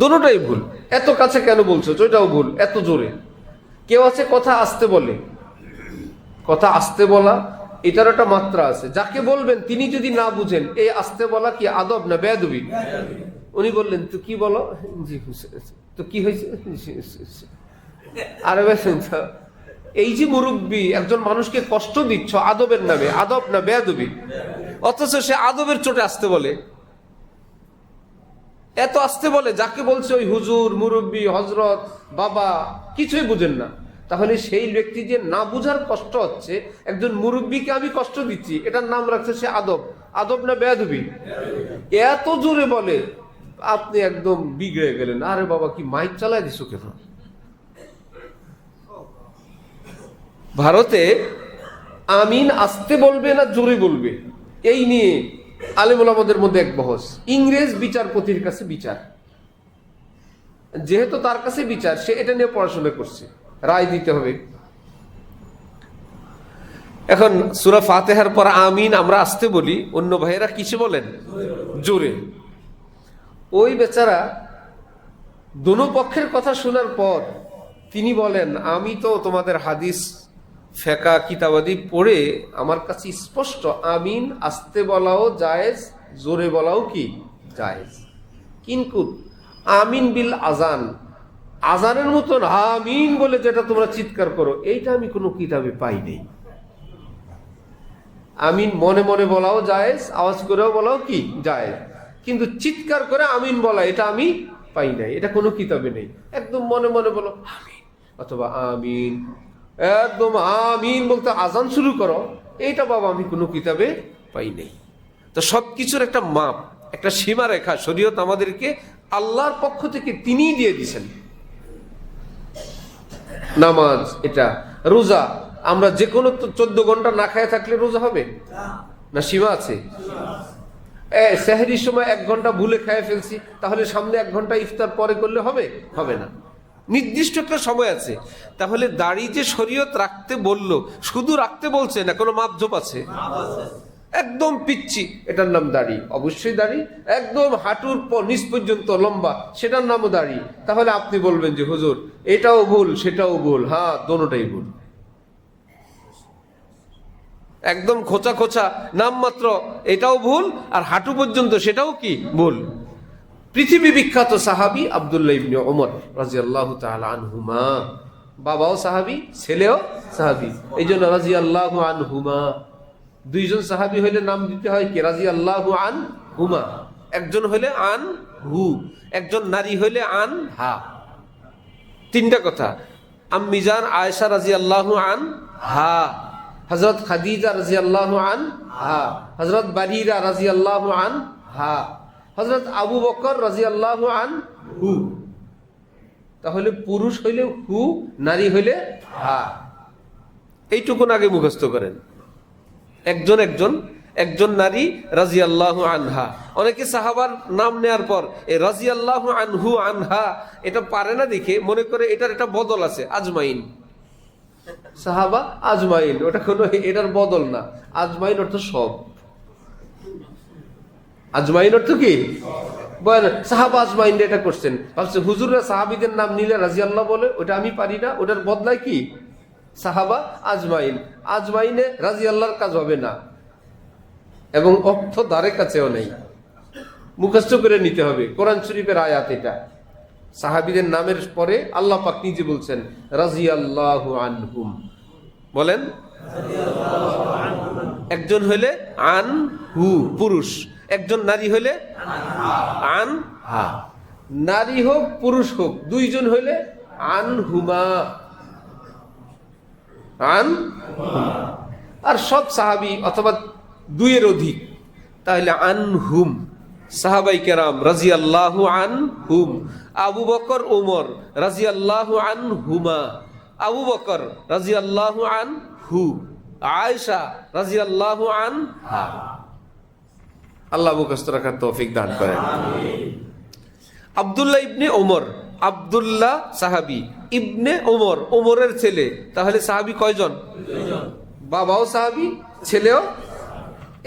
দুটোটাই ভুল। এত কাছে কেন বলছো? ওইটাও ভুল, এত জোরে। কেউ আছে কথা আস্তে বলে, কথা আস্তে বলা এটার একটা মাত্রা আছে। যাকে বলবেন তিনি যদি না বুঝেন, এই আস্তে বলা কি আদব না বেয়াদবি? উনি বললেন, তো কি বলো? জি, তো কি হয়েছে? আরে এই যে মুরব্বী, একজন মানুষকে কষ্ট দিচ্ছ আদবের নামে, আদব না বেয়াদবি? অথচ সে আদবের চোটে আসতে বলে, এত আসতে বলে। যাকে বলছে ওই হুজুর, মুরব্বী, হযরত, বাবা, কিছুই বুঝেন না। তাহলে সেই ব্যক্তি যে না বুঝার কষ্ট হচ্ছে, একজন মুরব্বীকে আমি কষ্ট দিচ্ছি, এটার নাম রাখছে সে আদব। আদব না বেয়াদবি? এত জোরে বলে, আপনি একদম বিগড়ে গেলেন। আরে বাবা, কি মাইক চালায় দিছো কেন? ভারতে আমিন আস্তে বলবে না জোরে বলবে, এই নিয়ে আলেম ওলামাদের মধ্যে এক বহস। ইংরেজ বিচারপতির কাছে বিচার, যেহেতু তার কাছে বিচার, সে এটা নিয়ে পড়াশোনা করছে, রায় দিতে হবে। এখন সূরা ফাতিহার পর আমিন আমরা আস্তে বলি, অন্য ভাইয়েরা কিসে বলেন? জোরে। ওই বেচারা দোনো পক্ষের কথা শোনার পর তিনি বলেন, আমি তো তোমাদের হাদিস ফেকা কিতাবাদি পড়ে আমার কাছে স্পষ্ট, আমিন আস্তে বলাও জায়েজ, জোরে বলাও কি জায়েজ, কিন্তু আমিন বিল আজান, আজানের মতন আমিন বলে যেটা তোমরা চিৎকার করো, এইটা আমি কোনো কিতাবে পাই নাই। আমিন মনে মনে বলাও জায়েজ, আওয়াজ করেও বলাও কি জায়েজ, কিন্তু চিৎকার করে আমিন বলা এটা আমি পাই নাই, এটা কোনো কিতাবে নেই। একদম মনে মনে বলো আমিন, অথবা আমিন, একদম আমিন বলতে আজান শুরু করো, এইটা বাবা আমি কোনো কিতাবে পাই নাই। তো সবকিছুর একটা মাপ, একটা সীমারেখা শরীয়ত আমাদেরকে আল্লাহর পক্ষ থেকে তিনিই দিয়ে দিয়েছেন। নামাজ, এটা রোজা, আমরা যে কোনো 14 ঘন্টা না খেয়ে থাকলে রোজা হবে না সীমা আছে? সেহরির সময় 1 ঘন্টা ভুলে খেয়ে ফেলছি, তাহলে সামনে 1 ঘন্টা ইফতার পরে করলে হবে? হবে না, নির্দিষ্ট একটা সময় আছে। তাহলে দাড়ি যে শরীয়ত রাখতে বললো, শুধু রাখতে বলছে না, কোনো মাপজোপ আছে? একদম পিচ্ছি, এটার নাম দাড়ি, অবশ্যই দাড়ি। একদম হাঁটুর নিচ পর্যন্ত লম্বা, সেটার নামও দাড়ি। তাহলে আপনি বলবেন যে হুজুর এটাও ভুল সেটাও ভুল। হ্যাঁ, দোনোটাই ভুল। একদম খোঁচা খোঁচা নামমাত্র এটাও ভুল, আর হাঁটু পর্যন্ত সেটাও কি ভুল। পৃথিবী বিখ্যাত সাহাবী আব্দুল্লাহ ইবনে ওমর রাদিয়াল্লাহু তাআলা আনহুমা, বাবাও সাহাবী, ছেলেও সাহাবী, এই জন্য রাদিয়াল্লাহু আনহুমা। 2 জন সাহাবী হইলে নাম দিতে হয় কি? রাদিয়াল্লাহু আনহুমা। একজন হইলে আনহু, একজন নারী হইলে আনহা। 3টা কথা। আম্মিজান আয়েশা রাদিয়াল্লাহু আনহা, হযরত খাদিজা রাদিয়াল্লাহু আনহা, হযরত বারিরা রাদিয়াল্লাহু আনহা, হযরত আবু বকর রাদিয়াল্লাহু আনহু। তাহলে পুরুষ হইলে হু, নারী হইলে হা। এইটুকুন আগে মুখস্থ করেন। একজন নারী রাদিয়াল্লাহু আনহা। অনেকে সাহাবার নাম নেয়ার পর এই রাদিয়াল্লাহু আনহু আনহা এটা পারে না দেখে মনে করে এটার একটা বদল আছে, আজমাইন। সাহাবা আজমাইন, ওটা কোনো এটার বদল না। আজমাইন অর্থ সব। আজমাইন অর্থ কি? সাহাবা আজমাইন এটা করছেন, ভাবছে হুজুররা সাহাবীদের নাম নিলে রাদিয়াল্লাহ বলে, ওটা আমি পারি না, ওটার বদলায় কি সাহাবা আজমাইন। আজমাইনে রাদিয়াল্লাহর কাজ হবে না, এবং অর্থ দ্বারে কাছেও নেই, মুখস্থ করে নিতে হবে। কোরআন শরীফের আয়াত এটা। সাহাবীদের নামের পরে আল্লাহ পাক নিজে বলছেন রাদিয়াল্লাহু আনহুম। বলেন, একজন হইলে আনহু পুরুষ, একজন নারী হইলে আনহা। নারী হোক পুরুষ হোক, 2 জন হইলে আনহুমা, আর সব সাহাবী অথবা 2 এর অধিক, তাহলে আনহুম। সাহাবাই কেরাম রাদিয়াল্লাহু আনহুম। আবু বকর ওমর রাদিয়াল্লাহু আনহুমা, আবু বকর রাদিয়াল্লাহু আনহু, আয়েশা রাদিয়াল্লাহু আনহা। আল্লাহ মুখস্থ রাখার তৌফিক দান করেন। আব্দুল্লাহ ইবনে ওমর, আব্দুল্লাহ সাহাবী, ইবনে ওমর ওমরের ছেলে, তাহলে সাহাবী কয়জন? 2 জন। বাবাও সাহাবী, ছেলেও।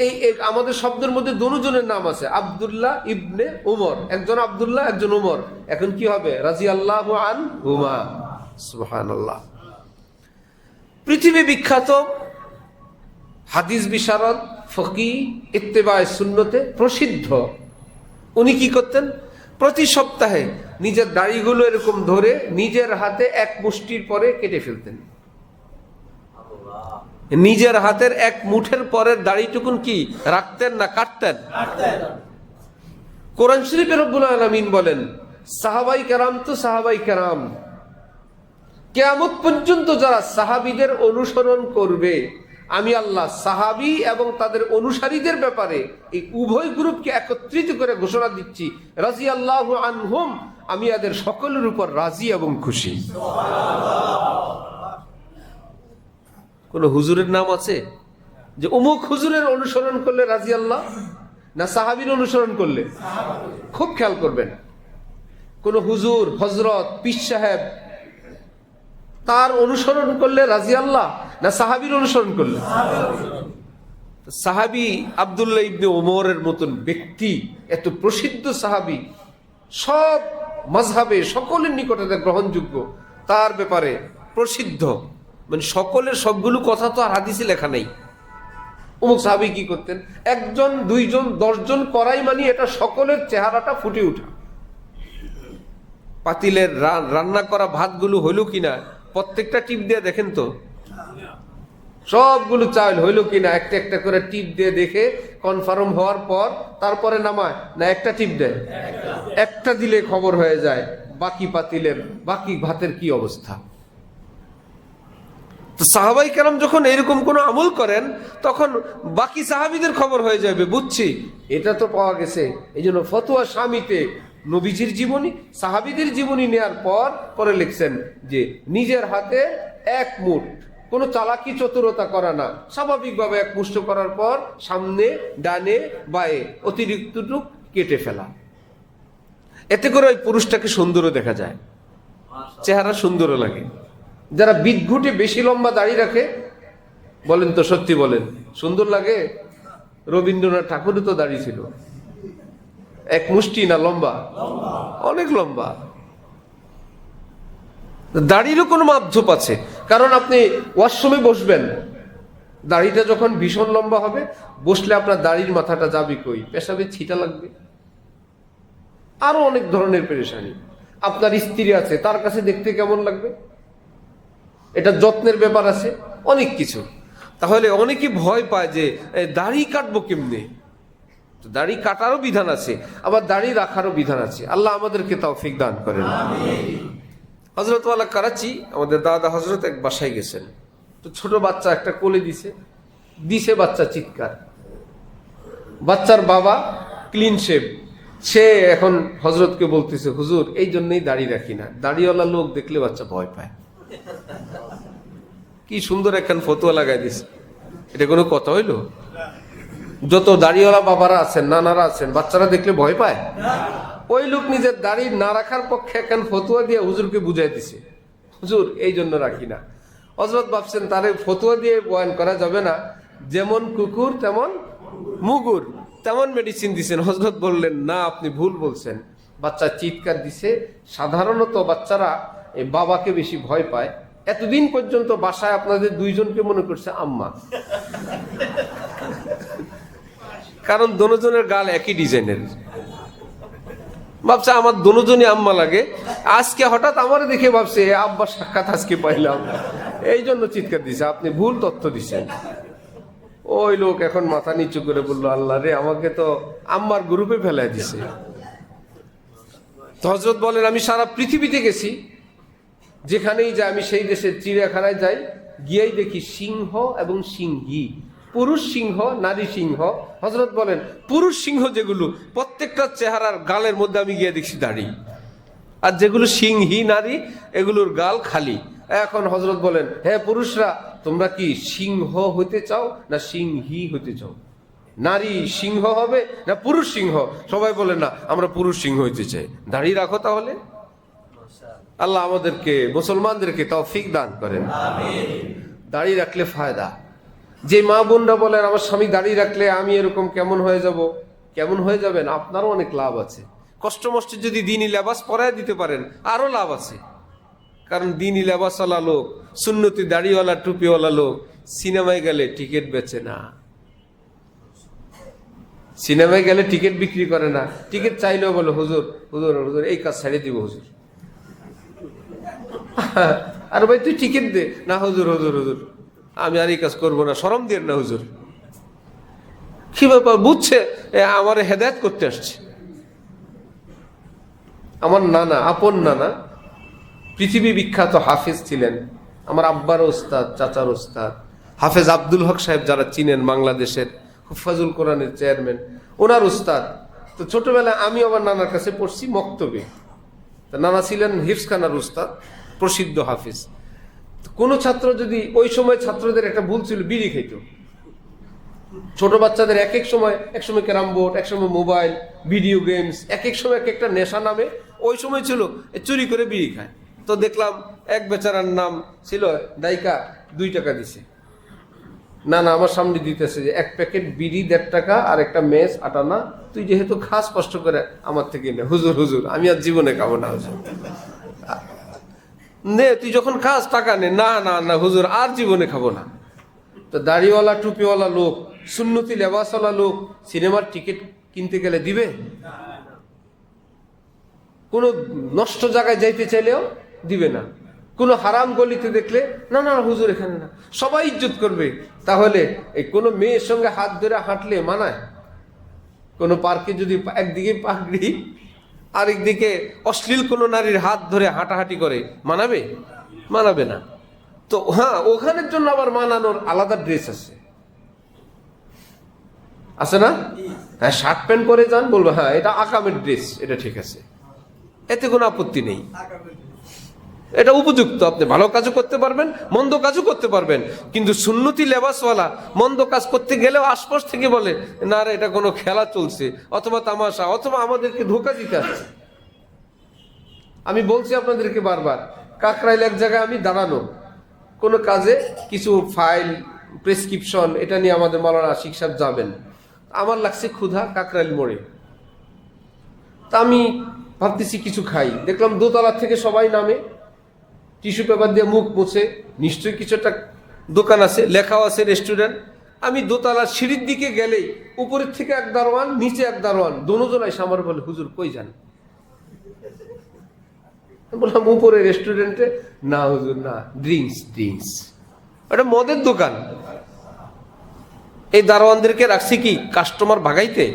এই আমাদের শব্দের মধ্যে 2 জনের নাম আছে, আব্দুল্লাহ ইবনে ওমর। একজন আব্দুল্লাহ, একজন ওমর। এখন কি হবে? রাদিয়াল্লাহু আনহুমা। সুবহানাল্লাহ। পৃথিবী বিখ্যাত হাদিস বিশারদ, ফকিহ, ইত্তেবায়ে সুন্নতে প্রসিদ্ধ। উনি কি করতেন? প্রতি সপ্তাহে নিজের দাড়িগুলো এরকম ধরে নিজের হাতে 1 মুষ্টির পরে কেটে ফেলতেন। নিজের হাতের 1 মুঠের পরের দাড়িটুকুন কি রাখতেন না কাটতেন? কোরআন শরীফে রব্বুল আলামিন বলেন, সাহাবাই কেরাম তো সাহাবাই কেরাম, কিয়ামত পর্যন্ত যারা সাহাবীদের অনুসরণ করবে, আমি আল্লাহ সাহাবী এবং তাদের অনুসারীদের ব্যাপারে এই উভয় গ্রুপকে একত্রিত করে ঘোষণা দিচ্ছি, রাদিয়াল্লাহু আনহুম, আমি এদের সকলের উপর রাজি এবং খুশি। কোন হুজুরের নাম আছে যে অমুক হুজুরের অনুসরণ করলে রাদিয়াল্লাহ, না সাহাবীর অনুসরণ করলে? খুব খেয়াল করবেন, কোন হুজুর, হযরত, পীর সাহেব, তার অনুসরণ করলে রাদিয়াল্লাহ, না সাহাবীর অনুসরণ করলে? সাহাবী আব্দুল্লাহ ইবনে ওমরের মতন ব্যক্তি, এত প্রসিদ্ধ সাহাবী, সব মাযহাবে সকলের নিকটে গ্রহণযোগ্য, তার ব্যাপারে প্রসিদ্ধ, মানে সকলের সবগুলো কথা তো আর হাদিসে লেখা নেই। অমুক সাহাবী কি করতেন? 1 জন, 2 জন, 10 জন করাই মানে এটা সকলের চেহারাটা ফুটে ওঠা। পাতিলের রান্না করা ভাতগুলো হইল কিনা প্রত্যেকটা টিপ দিয়ে দেখেন তো, সবগুলো চাউল হইল কিনা একটা একটা করে টিপ দিয়ে দেখে কনফার্ম হওয়ার পর তারপরে নামায়, না একটা টিপ দেয়? একটা দিলে খবর হয়ে যায় বাকি পাতিলের বাকি ভাতের কি অবস্থা। তো সাহাবাই কেরাম যখন এরকম কোন আমল করেন, তখন বাকি সাহাবীদের খবর হয়ে যাবে, বুঝছি এটা তো পাওয়া গেছে। এই জন্য ফতোয়া শামিতে নবীজির জীবনী, সাহাবীদের জীবনী নেয়ার পর পরে লিখছেন যে নিজের হাতে 1 মুঠ কোনো চালাকি চতুরতা করা না, স্বাভাবিকভাবে এক মুষ্ট করার পর সামনে ডানে বায়ে অতিরিক্তটুক কেটে ফেলা। এতে করে ওই পুরুষটাকে সুন্দরও দেখা যায়, চেহারা সুন্দরও লাগে। যারা বিদঘুটে বেশি লম্বা দাড়ি রাখে, বলেন তো সত্যি বলেন, সুন্দর লাগে? রবীন্দ্রনাথ ঠাকুরও তো দাড়ি ছিল, এক মুষ্টি না লম্বা? অনেক লম্বা। দাড়িরও কোনো মাপঝোপ আছে, কারণ আপনি ওয়াশরুমে বসবেন, দাড়িটা যখন ভীষণ লম্বা হবে, বসলে আপনার দাড়ির মাথাটা যাবে কই? পেশাবে ছিটা লাগবে, আরো অনেক ধরনের পেরেশানি। আপনার স্ত্রী আছে, তার কাছে দেখতে কেমন লাগবে? এটা যত্নের ব্যাপার আছে, অনেক কিছু। তাহলে অনেকে ভয় পায় যে দাড়ি কাটবো কেমনে। দাড়ি কাটারও বিধান আছে, আবার দাড়ি রাখারও বিধান আছে। আল্লাহ আমাদেরকে তৌফিক দান করেন। হযরত ওয়ালা করাচি, আমাদের দাদা হযরত এক বাসায় গেছেন, তো ছোট বাচ্চা একটা কোলে দিছে বাচ্চা চিৎকার। বাচ্চার বাবা ক্লিন শেভ, সে এখন হযরতকে বলতেছে, হুজুর এই জন্যই দাড়ি রাখি না, দাড়িওয়ালা লোক দেখলে বাচ্চা ভয় পায়। কি সুন্দর এখন ফতোয়া লাগাই দিছে, এটা কোনো কথা হইল? যত দাড়িওয়ালা বাবারা আছেন, নানারা আছেন, বাচ্চারা দেখলে ভয় পায়? ওই লোক নিজের দাড়ি না রাখার পক্ষে এখন ফতোয়া দিয়ে হুজুরকে বুঝাই দিছে, হুজুর এই জন্য রাখি না। হযরত ভাবছেন তারে ফতোয়া দিয়ে বয়ান করা যাবে না, যেমন কুকুর তেমন মুগুর, তেমন মেডিসিন দিছেন। হযরত বললেন, না আপনি ভুল বলছেন। বাচ্চা চিৎকার দিছে। সাধারণত বাচ্চারা এই বাবাকে বেশি ভয় পায়। এতদিন পর্যন্ত বাসায় আপনাদের দুইজনকে মনে করছে আম্মা, কারণ দোনোজনের গাল একই ডিজাইনের। ভাবছে আমার দোনোজনই আম্মা লাগে। আজকে হঠাৎ আমার দেখে ভাবছে আব্বা সাক্ষাৎ আজকে পাইলাম, এই জন্য চিৎকার দিছে। আপনি ভুল তথ্য দিচ্ছেন। ওই লোক এখন মাথা নিচু করে বললো, আল্লাহ রে, আমাকে তো আম্মার গ্রুপে ফেলাই দিছে। হযরত বলেন, আমি সারা পৃথিবীতে গেছি, যেখানেই যাই, আমি সেই দেশের চিড়িয়াখানায় যাই, গিয়েই দেখি সিংহ এবং সিংহী, পুরুষ সিংহ নারী সিংহ। হযরত বলেন, পুরুষ সিংহ যেগুলো, প্রত্যেকটা চেহারার গালের মধ্যে আমি গিয়ে দেখছি দাড়ি, আর যেগুলো সিংহী নারী, এগুলোর গাল খালি। এখন হযরত বলেন, হে পুরুষরা, তোমরা কি সিংহ হইতে চাও না সিংহী হইতে চাও? নারী সিংহ হবে না পুরুষ সিংহ? সবাই বলে, না আমরা পুরুষ সিংহ হইতে চাই। দাড়ি রাখো তাহলে। আল্লাহ আমাদেরকে, মুসলমানদেরকে তৌফিক দান করেন। দাড়ি রাখলে ফায়দা। যে মা বোনরা বলেন, আমার স্বামী দাড়ি রাখলে আমি এরকম কেমন হয়ে যাব, কেমন হয়ে যাবেন, আপনারও অনেক লাভ আছে। কষ্ট মষ্ট যদি দিনই লেবাস পরায় দিতে পারেন, আরো লাভ আছে। কারণ দিনই লেবাসওয়ালা লোক, সুন্নতি দাড়িওয়ালা টুপিওয়ালা লোক সিনেমায় গেলে টিকিট বেচে না। সিনেমায় গেলে টিকিট বিক্রি করে না। টিকিট চাইলেও বলে, হুজুর হুজুর হুজুর এই কাজ ছেড়ে দিব হুজুর। আর ভাই তুই টিকিট দে না। হুজুর হুজুর হুজুর আমি আর এই কাজ করবো না, শরম দিয়ে না হুজুর। কি ব্যাপার? বুঝছে আমার হেদায়েত করতে আসছে। আমার নানা, আপন নানা, পৃথিবী বিখ্যাত হাফেজ ছিলেন। আমার আব্বার ওস্তাদ, চাচার ওস্তাদ হাফেজ আব্দুল হক সাহেব, যারা চিনেন, বাংলাদেশের হুফাজুল কোরআনের চেয়ারম্যান, ওনার ওস্তাদ। তো ছোটবেলায় আমি আমার নানার কাছে পড়ছি মক্তবে। নানা ছিলেন হিফজখানার ওস্তাদ, প্রসিদ্ধ হাফেজ। কোন ছাত্র যদি, ওই সময় ছাত্রদের একটা ভুল ছিল, বিড়ি খাইত। ছোট বাচ্চাদের এক এক সময় ক্যারাম বোর্ড, এক সময় মোবাইল, ভিডিও গেমস, এক এক সময় এক একটা নেশা নামে। ওই সময় ছিল চুরি করে বিড়ি খায়। তো দেখলাম এক বেচারার নাম ছিল দায়িকা, 2 টাকা দিছে। না না, আমার সামনে দিতেছে যে 1 প্যাকেট বিড়ি 1.5 টাকা, আর একটা মেস 8 আনা, তুই যেহেতু খাস কষ্ট করে আমার থেকে নে। হুজুর হুজুর আমি আর জীবনে খাবো না হুজুর। নে, তুই যখন খাস টাকা নে। না না না হুজুর, আর জীবনে খাবো না। তো দাড়িওয়ালা টুপিওয়ালা লোক, সুন্নতি লেবাসওয়ালা লোক সিনেমার টিকিট কিনতে গেলে দিবে? কোন নষ্ট জায়গায় যাইতে চাইলেও দিবে না। কোন হারাম গলিতে দেখলে, না না হুজুর এখানে না, সবাই ইজ্জত করবে। তাহলে এই কোন মেয়ের সঙ্গে হাত ধরে হাঁটলে মানায়? কোন পার্কে যদি একদিকে পাগড়ি, আরেকদিকে অশ্লীল কোন নারীর হাত ধরে হাঁটাহাঁটি করে, মানাবে? মানাবে না। তো হ্যাঁ, ওখানের জন্য আবার মানানোর আলাদা ড্রেস আছে না? হ্যাঁ, শার্ট প্যান্ট পরে যান, বলবো হ্যাঁ এটা আকামের ড্রেস, এটা ঠিক আছে, এতে কোনো আপত্তি নেই। এটা উপযুক্ত, আপনি ভালো কাজও করতে পারবেন, মন্দ কাজও করতে পারবেন। কিন্তু সুন্নতি লেবাসওয়ালা মন্দ কাজ করতে গেলেও আশপাশ থেকে বলে না রে, এটা কোনো খেলা চলছে অথবা তামাশা, অথবা আমাদেরকে ধোঁকা দিতে আসছে। আমি বলছি আপনাদেরকে বারবার, কাকরাইল এক জায়গায় আমি দাঁড়ানো কোনো কাজে, কিছু ফাইল প্রেসক্রিপশন এটা নিয়ে আমাদের মাওলানা আশিক সাহেব যাবেন। আমার লাগছে ক্ষুধা, কাকরাইল মোড়ে। তা আমি ভাবতেছি কিছু খাই, দেখলাম দোতলা থেকে সবাই নামে, টিস্যু পেপার দিয়ে মুখ মুছে, নিশ্চয়ই কিছু একটা দোকান আছে, লেখাও আছে রেস্টুরেন্ট। আমি দোতলার সিঁড়ির দিকে গেলেই উপরের থেকে এক দারোয়ান, নিচে এক দারোয়ান, দোনোজনাই আমার বলে, হুজুর কই যান? বললাম উপরে রেস্টুরেন্টে। না হুজুর না, ড্রিঙ্কস। এটা মদের দোকান। এই দারোয়ানদেরকে রাখছি কি কাস্টমার ভাগাইতে?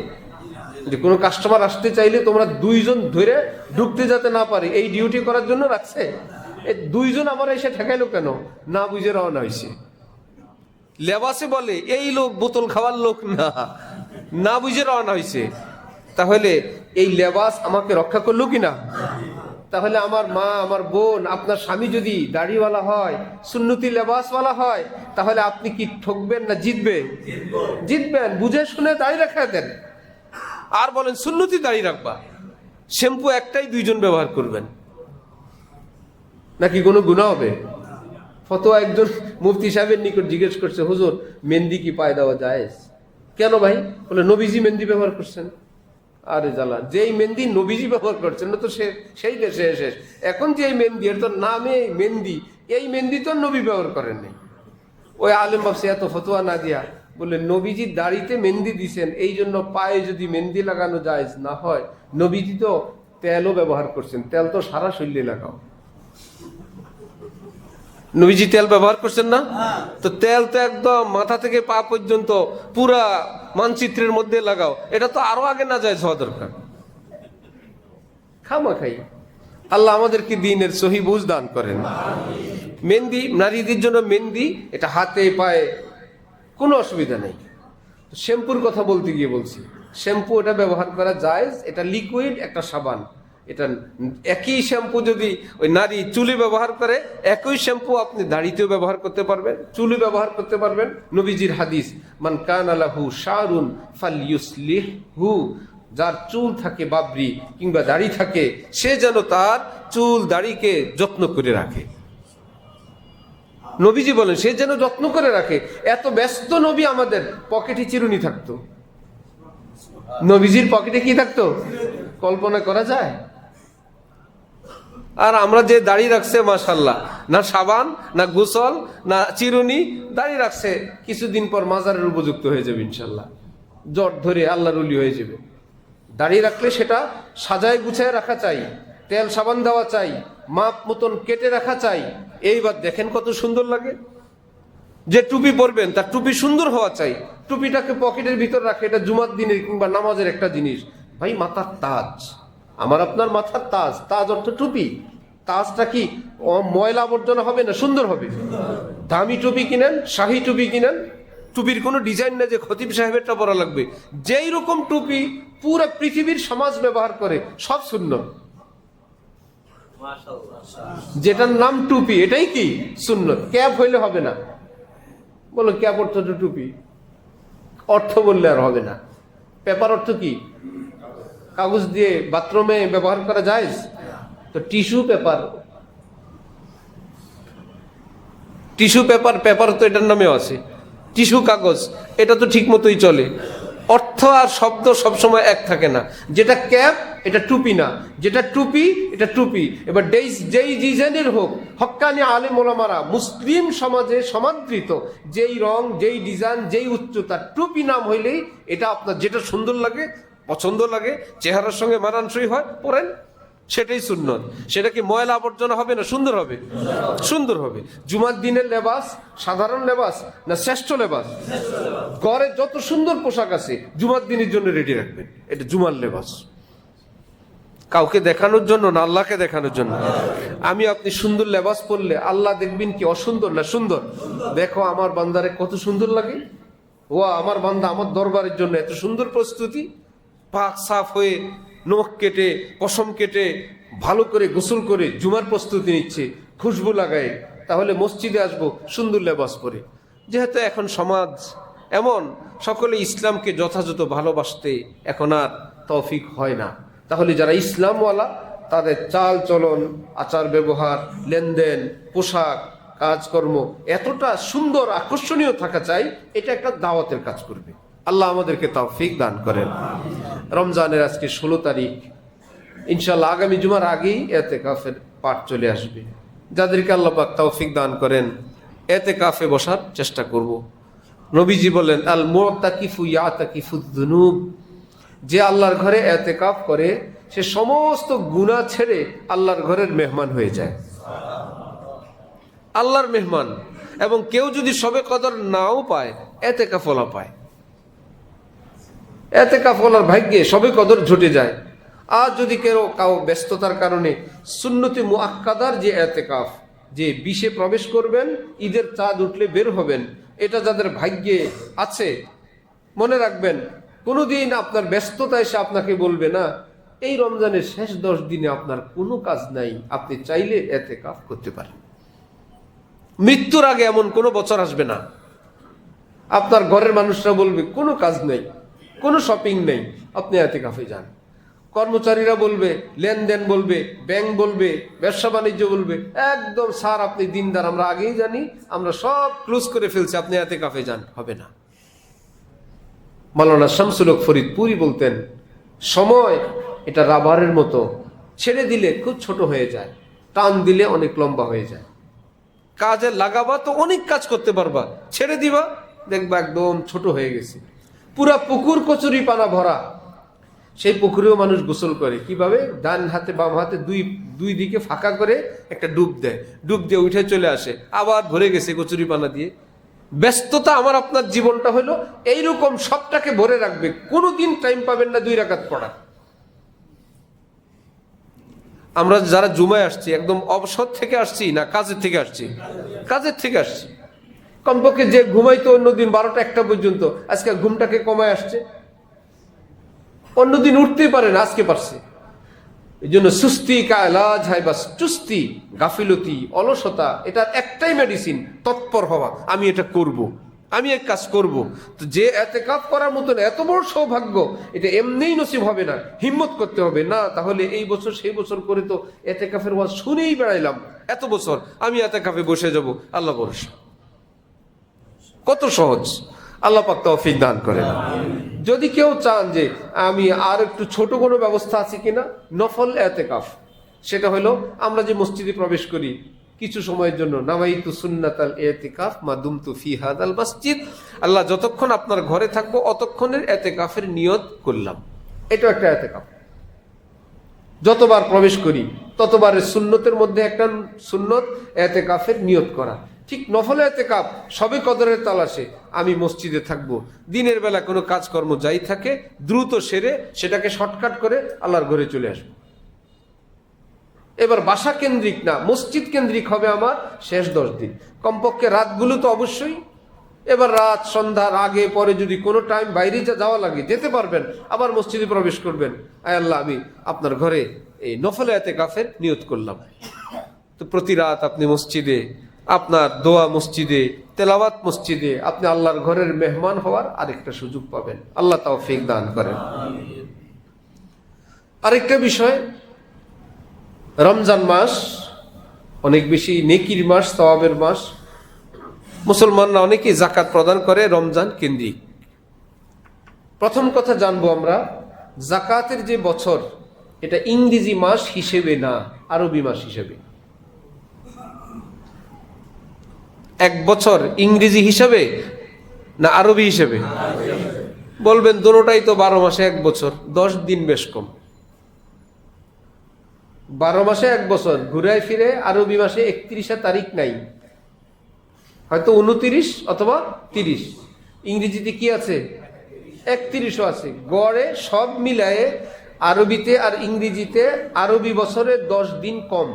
যে কোনো কাস্টমার আসতে চাইলে তোমরা দুইজন ধরে ঢুকতে যাতে না পারে এই ডিউটি করার জন্য রাখছে। এই দুইজন আমার এসে ঠেকাইলো কেন? না বুঝে রওনা হয়েছে। লেবাসে বলে এই লোক বোতল খাওয়ার লোক না, না বুঝে রওনা হয়েছে। তাহলে এই লেবাস আমাকে রক্ষা করলো কিনা? তাহলে আমার মা, আমার বোন, আপনার স্বামী যদি দাড়িওয়ালা হয়, সুন্নতি লেবাসওয়ালা হয়, তাহলে আপনি কি ঠকবেন না জিতবে? জিতবেন। বুঝে শুনে দাড়ি রাখা দেন, আর বলেন সুন্নতি দাড়ি রাখবা। শ্যাম্পু একটাই দুইজন ব্যবহার করবেন, নাকি কোনো গুনাহ হবে? ফতোয়া একজন মুফতি সাহেবের নিকট জিজ্ঞেস করছে, হুজুর মেহেন্দি কি পায়ে দেওয়া জায়েজ? কেন ভাই? বলে নবীজি মেহেন্দি ব্যবহার করছেন। আরে জ্বালা, যেই মেহেন্দি নবীজি ব্যবহার করছেন না তো সেই দেশে শেষ। এখন যে মেহেন্দি, এর তো নামে মেহেন্দি, এই মেহেন্দি তো নবী ব্যবহার করেননি। ওই আলেম ভাবছে এত ফতোয়া না দিয়া, বলে নবীজি দাড়িতে মেহেন্দি দিছেন, এই জন্য পায়ে যদি মেহেন্দি লাগানো জায়েজ না হয়, নবীজি তো তেলও ব্যবহার করছেন, তেল তো সারা শরীরে লাগাও। নবীজি তেল ব্যবহার করছেন না? তো তেল তো একদম মাথা থেকে পা পর্যন্ত পুরা মানচিত্রের মধ্যে লাগাও, এটা তো আরো আগে না যায় হওয়া দরকার। খামাখাই। আল্লাহ আমাদেরকে দ্বীনের সহি বুঝ দান করেন। মেহেন্দি, নারীদের জন্য মেহেন্দি, এটা হাতে পায়ে কোনো অসুবিধা নেই। শ্যাম্পুর কথা বলতে গিয়ে বলছি, শ্যাম্পু এটা ব্যবহার করা জায়েজ, এটা লিকুইড একটা সাবান। এটা একই শ্যাম্পু যদি ওই নারী চুলে ব্যবহার করে, একই শ্যাম্পু আপনি দাড়িতেও ব্যবহার করতে পারবেন, চুলে ব্যবহার করতে পারবেন। নবীজির হাদিস, মান কানা লাহু শারুন ফালইউসলিহু, যার চুল থাকে বাবরি কিংবা দাড়ি থাকে, সে যেন তার চুল দাড়িকে যত্ন করে রাখে। নবীজি বলেন সে যেন যত্ন করে রাখে। এত ব্যস্ত নবী, আমাদের পকেটে চিরুনি থাকতো। নবীজির পকেটে কি থাকতো কল্পনা করা যায়? আর আমরা যে দাড়ি রাখছে মাশাআল্লাহ, না সাবান, না গোসল, না চিরুনি, দাড়ি রাখছে, কিছুদিন পর মাজারের উপযুক্ত হয়ে যাবে ইনশাল্লাহ, জট ধরে আল্লাহর ওলি হয়ে যাবে। দাড়ি রাখলে সেটা সাজায় গুছায় রাখা চাই, তেল সাবান দেওয়া চাই, মাপ মতন কেটে রাখা চাই। এইবার দেখেন কত সুন্দর লাগে। যে টুপি পরবেন তার টুপি সুন্দর হওয়া চাই, টুপিটাকে পকেটের ভিতর রাখে, এটা জুমার দিনের কিংবা নামাজের একটা জিনিস। ভাই মাথার তাজ, আমার আপনার মাথার তাজ, তাজ অর্থ টুপি। তাজটা কি ময়লা আবর্জনা হবে না, সুন্দর হবে। দামি টুপি কিনেন, শাহী টুপি কিনেন, টুপির কোনো ডিজাইন না যে খতিব সাহেবেরটা পরা লাগবে। যেই রকম টুপি পুরো পৃথিবীর সমাজ ব্যবহার করে, সব সুন্নত। যেটার নাম টুপি এটাই কি সুন্নত। ক্যাপ হইলে হবে না। বলো ক্যাপ অর্থ তো টুপি, অর্থ বললে আর হবে না। পেপার অর্থ কি? কাগজ দিয়ে বাথরুমে ব্যবহার করা যায়। তো tissue paper, tissue paper, paper তো এটার নামেও আছে। টিস্যু কাগজ, এটা তো ঠিক মতোই চলে। অর্থ আর শব্দ সবসময় এক থাকে না। যেটা ক্যাপ এটা টুপি না, যেটা টুপি এটা টুপি। এবার যেই ডিজাইনের হোক, হক্কানি আলেম ওলামারা মুসলিম সমাজে সমাদৃত যেই রং, যেই ডিজাইন, যেই উচ্চতা, টুপি নাম হইলেই এটা আপনার যেটা সুন্দর লাগে, পছন্দ লাগে, চেহারার সঙ্গে মানানসই হয়, পরেন, সেটাই সুন্নত। সেটা কি ময়লা আবর্জনা হবে না সুন্দর হবে? সুন্দর হবে। জুমার দিনের লেবাস সাধারণ লেবাস না শ্রেষ্ঠ লেবাস? ঘরে যত সুন্দর পোশাক আছে জুমার দিনের জন্য রেডি রাখবেন, এটা জুমার লেবাস। কাউকে দেখানোর জন্য না, আল্লাহকে দেখানোর জন্য। আমি আপনি সুন্দর লেবাস পরলে আল্লাহ দেখবেন কি অসুন্দর না সুন্দর? দেখো আমার বান্দারে কত সুন্দর লাগে, ও আমার বান্দা আমার দরবারের জন্য এত সুন্দর প্রস্তুতি, পাক সাফ হয়ে নখ কেটে, পশম কেটে, ভালো করে গোসল করে জুমার প্রস্তুতি নিচ্ছে। খুশবু লাগাই, তাহলে মসজিদে আসবো সুন্দর লেবাস পরে। যেহেতু এখন সমাজ এমন, সকলে ইসলামকে যথাযথ ভালোবাসতে এখন আর তৌফিক হয় না, তাহলে যারা ইসলামওয়ালা তাদের চাল চলন, আচার ব্যবহার, লেনদেন, পোশাক, কাজকর্ম এতটা সুন্দর আকর্ষণীয় থাকা চাই, এটা একটা দাওয়াতের কাজ করবে। আল্লাহ আমাদেরকে তৌফিক দান করেন। রমজানের আজকে 16 তারিখ, ইনশাআল্লাহ আগামী জুমার আগেই ইতিকাফের পাঠ চলে আসবে। যাদেরকে আল্লাহ পাক তৌফিক দান করেন ইতিকাফে বসার চেষ্টা করব। নবীজি বলেন, আল মুতাকিফু ইয়াতাকিফুদ যুনুব, যে আল্লাহর ঘরে ইতিকাফ করে সে সমস্ত গুনাহ ছেড়ে আল্লাহর ঘরের মেহমান হয়ে যায়, আল্লাহর মেহমান। এবং কেউ যদি শবে কদর নাও পায়, ইতিকাফওয়ালা পায়। ইতিকাফওয়ালার ভাগ্যে শবে কদর জুটে যায়। আর যদি কাউ ব্যস্ততার কারণে সুন্নতে মুআক্কাদার যে ইতিকাফ, যে 20-এ প্রবেশ করবেন, ঈদের চাঁদ উঠলে বের হবেন, এটা যাদের ভাগ্যে আছে, মনে রাখবেন কোনোদিন আপনার ব্যস্ততা এসে আপনাকে বলবে না এই রমজানের শেষ 10 দিনে আপনার কোনো কাজ নাই, আপনি চাইলে ইতিকাফ করতে পারেন। মৃত্যুর আগে এমন কোনো বছর আসবে না আপনার ঘরের মানুষরা বলবে কোনো কাজ নেই, কোনো শপিং নেই, আপনি ইতিকাফে যান। কর্মচারীরা বলবে, লেনদেন বলবে, ব্যাংক বলবে, ব্যবসা বাণিজ্য বলবে, একদম স্যার আপনি দিনদার, আমরা আগেই জানি, আমরা সব ক্লোজ করে ফেলছি, আপনি ইতিকাফে যান। হবে না। মাওলানা শামসুল হক ফরিদপুরি বলতেন, সময় এটা রাবারের মতো, ছেড়ে দিলে খুব ছোট হয়ে যায়, টান দিলে অনেক লম্বা হয়ে যায়। কাজে লাগাবা তো অনেক কাজ করতে পারবা, ছেড়ে দিবা দেখবা একদম ছোট হয়ে গেছে। পুরা পুকুর কচুরি পানা ভরা, সেই পুকুরেও মানুষ গোসল করে কিভাবে? ডান হাতে বাম হাতে দুই দিকে ফাঁকা করে একটা ডুব দেয়, ডুব দিয়ে উঠে চলে আসে, আবার ভরে গেছে কচুরি পানা দিয়ে। ব্যস্ততা আমার আপনার জীবনটা হলো এইরকম, সবটাকে ভরে রাখবে, কোনোদিন টাইম পাবেন না 2 রাকাত পড়া। আমরা যারা জুমায় আসছি একদম অবসর থেকে আসছি না কাজের থেকে আসছি? কাজের থেকে আসছি। কমপক্ষে যে ঘুমাইতো অন্যদিন 12টা 1টা পর্যন্ত, আজকে ঘুমটাকে কমায় আসছে। অন্যদিন উঠতেই পারে না, আজকে পারছে। এই জন্য সুস্তি কা ইলাজ হয়, বাস চুস্তি, গাফিলতি, অলসতা, এটার একটাই মেডিসিন, তৎপর হওয়া। আমি এটা করব, আমি এক কাজ করব। তো যে ইতিকাফ করার মতন এত বড় সৌভাগ্য, এটা এমনিই নসিব হবে না, হিম্মত করতে হবে। না তাহলে এই বছর সেই বছর করে তো ইতিকাফের ওয়াজ শুনেই বেড়াইলাম এত বছর, আমি ইতিকাফে বসে যাব। আল্লাহ ভরসা, কত সহজ। আল্লাহ পাক তৌফিক দান করেন। যদি কেউ চান যে আমি আর একটু ছোট কোনো ব্যবস্থা আছে কিনা, নফল ইতিকাফ, সেটা হলো আমরা যে মসজিদে প্রবেশ করি কিছু সময়ের জন্য, নাওয়াইতু সুন্নাতাল ইতিকাফ মা দুমতু ফি হাদাল মসজিদ, আল্লাহ যতক্ষণ আপনার ঘরে থাকবো অতক্ষণের ইতিকাফের নিয়ত করলাম। এটা একটা ইতিকাফ। যতবার প্রবেশ করি ততবারের সুন্নতের মধ্যে একটা সুন্নত ইতিকাফের নিয়ত করা। ঠিক নফল ইতিকাফ শবে কদরের তালাশে আমি মসজিদে থাকবো, দিনের বেলা কোনো কাজকর্ম যাই থাকে দ্রুত সেরে সেটাকে শর্টকাট করে আল্লাহর ঘরে চলে আসবো। এবার বাসা কেন্দ্রিক না, মসজিদ কেন্দ্রিক হবে আমার শেষ 10 দিন। কমপক্ষে রাতগুলো তো অবশ্যই, এবার রাত সন্ধ্যার আগে পরে যদি কোনো টাইম বাইরে যাওয়া লাগে যেতে পারবেন, আবার মসজিদে প্রবেশ করবেন, আয় আল্লাহ আমি আপনার ঘরে এই নফল ইতিকাফের নিয়ত করলাম। তো প্রতি রাত আপনি মসজিদে, আপনার দোয়া মসজিদে, তেলাওয়াত মসজিদে, আপনি আল্লাহর ঘরের মেহমান হওয়ার আরেকটা সুযোগ পাবেন। আল্লাহ তৌফিক দান করেন। আরেকটা বিষয়, রমজান মাস অনেক বেশি নেকির মাস, সওয়াবের মাস। মুসলমানরা অনেকেই যাকাত প্রদান করে রমজান কেন্দ্রিক। প্রথম কথা জানবো আমরা, যাকাতের যে বছর, এটা ইংরেজি মাস হিসেবে না, আরবি মাস হিসেবে। এক বছর ইংরেজি হিসাবে না আরবি হিসেবে? বলবেন দোনোটাই তো 12 মাসে 1 বছর, 10 দিন বেশ কম। 12 মাসে 1 বছর ঘুরায় ফিরে আরবি মাসে 31 তারিখ নাই, হয়তো 29 অথবা 30। ইংরেজিতে কি আছে? 31ও আছে। গড়ে সব মিলায়ে আরবিতে আর ইংরেজিতে আরবি বছরে 10 দিন কম।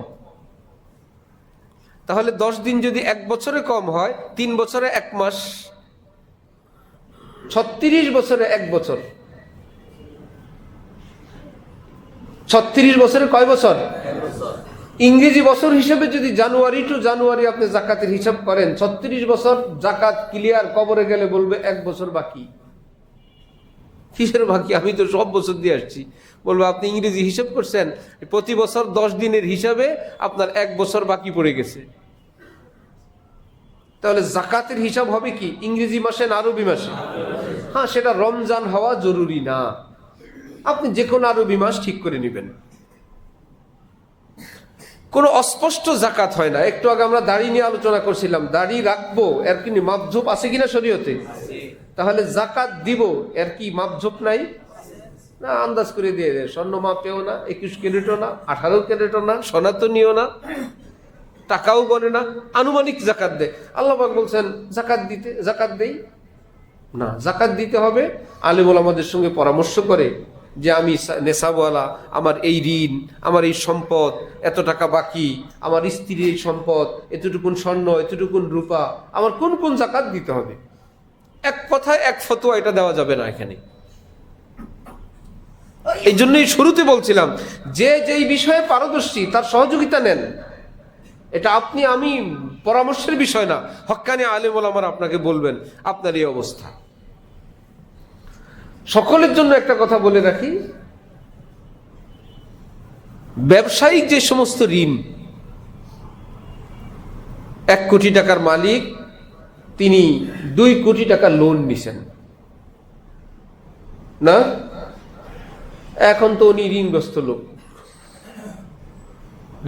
তাহলে 10 দিন যদি 1 বছরে কম হয়, 3 বছরে 1 মাস, 36 বছরে 1 বছর। 36 বছরে কয় বছর? ইংরেজি বছর হিসেবে যদি জানুয়ারি টু জানুয়ারি আপনি জাকাতের হিসাব করেন, 36 বছর জাকাত ক্লিয়ার, কবরে গেলে বলবে 1 বছর বাকি। কিসের বাকি? আমি তো সব বছর দিয়ে আসছি। বলবো আপনি ইংরেজি হিসাব করছেন, প্রতি বছর 10 দিনের হিসাবে আপনার 1 বছর বাকি পড়ে গেছে। তাহলে জাকাতের হিসাব হবে কি ইংরেজি মাসে না আরবি মাসে? হ্যাঁ, সেটা রমজান হওয়া জরুরি না, আপনি যে কোনো আরবি মাস ঠিক করে নেবেন। কোনো অস্পষ্ট জাকাত হয় না। একটু আগে আমরা দাড়ি নিয়ে আলোচনা করছিলাম, দাড়ি রাখবো এর কি মাপঝোপ আছে কিনা শরীয়তে? তাহলে জাকাত দিব এর কি মাপঝোপ নাই? না, আন্দাজ করে দিয়ে দেয়। স্বর্ণ মাপেও না, 21 ক্যারেটও না, 18 ক্যারেটও না, সনাতনীয় না, টাকাও গনে না, আনুমানিক জাকাত দেয়। আল্লাহ পাক বলছেন জাকাত দিতে, জাকাত দেই না। জাকাত দিতে হবে আলেম ওলামাদের সঙ্গে পরামর্শ করে, যে আমি নেশাওয়ালা, আমার এই ঋণ, আমার এই সম্পদ, এত টাকা বাকি, আমার স্ত্রীর এই সম্পদ, এতটুকুন স্বর্ণ, এতটুকুন রূপা, আমার কোন কোন জাকাত দিতে হবে। এক কথায় এক ফতোয়া এটা দেওয়া যাবে না এখানে। এই জন্যই শুরুতে বলছিলাম যে যেই বিষয়ে পারদর্শী তার সহযোগিতা নেন। এটা আপনি আমি পরামর্শের বিষয় না, হক্কানি আলেম ওলামারা আপনাকে বলবেন আপনার এই অবস্থা। সকলের জন্য একটা কথা বলে রাখি, ব্যবসায়িক যে সমস্ত ঋণ, 1 কোটি টাকার মালিক তিনি 2 কোটি টাকা লোন নিছেন না, এখন তো উনি ঋণগ্রস্ত লোক।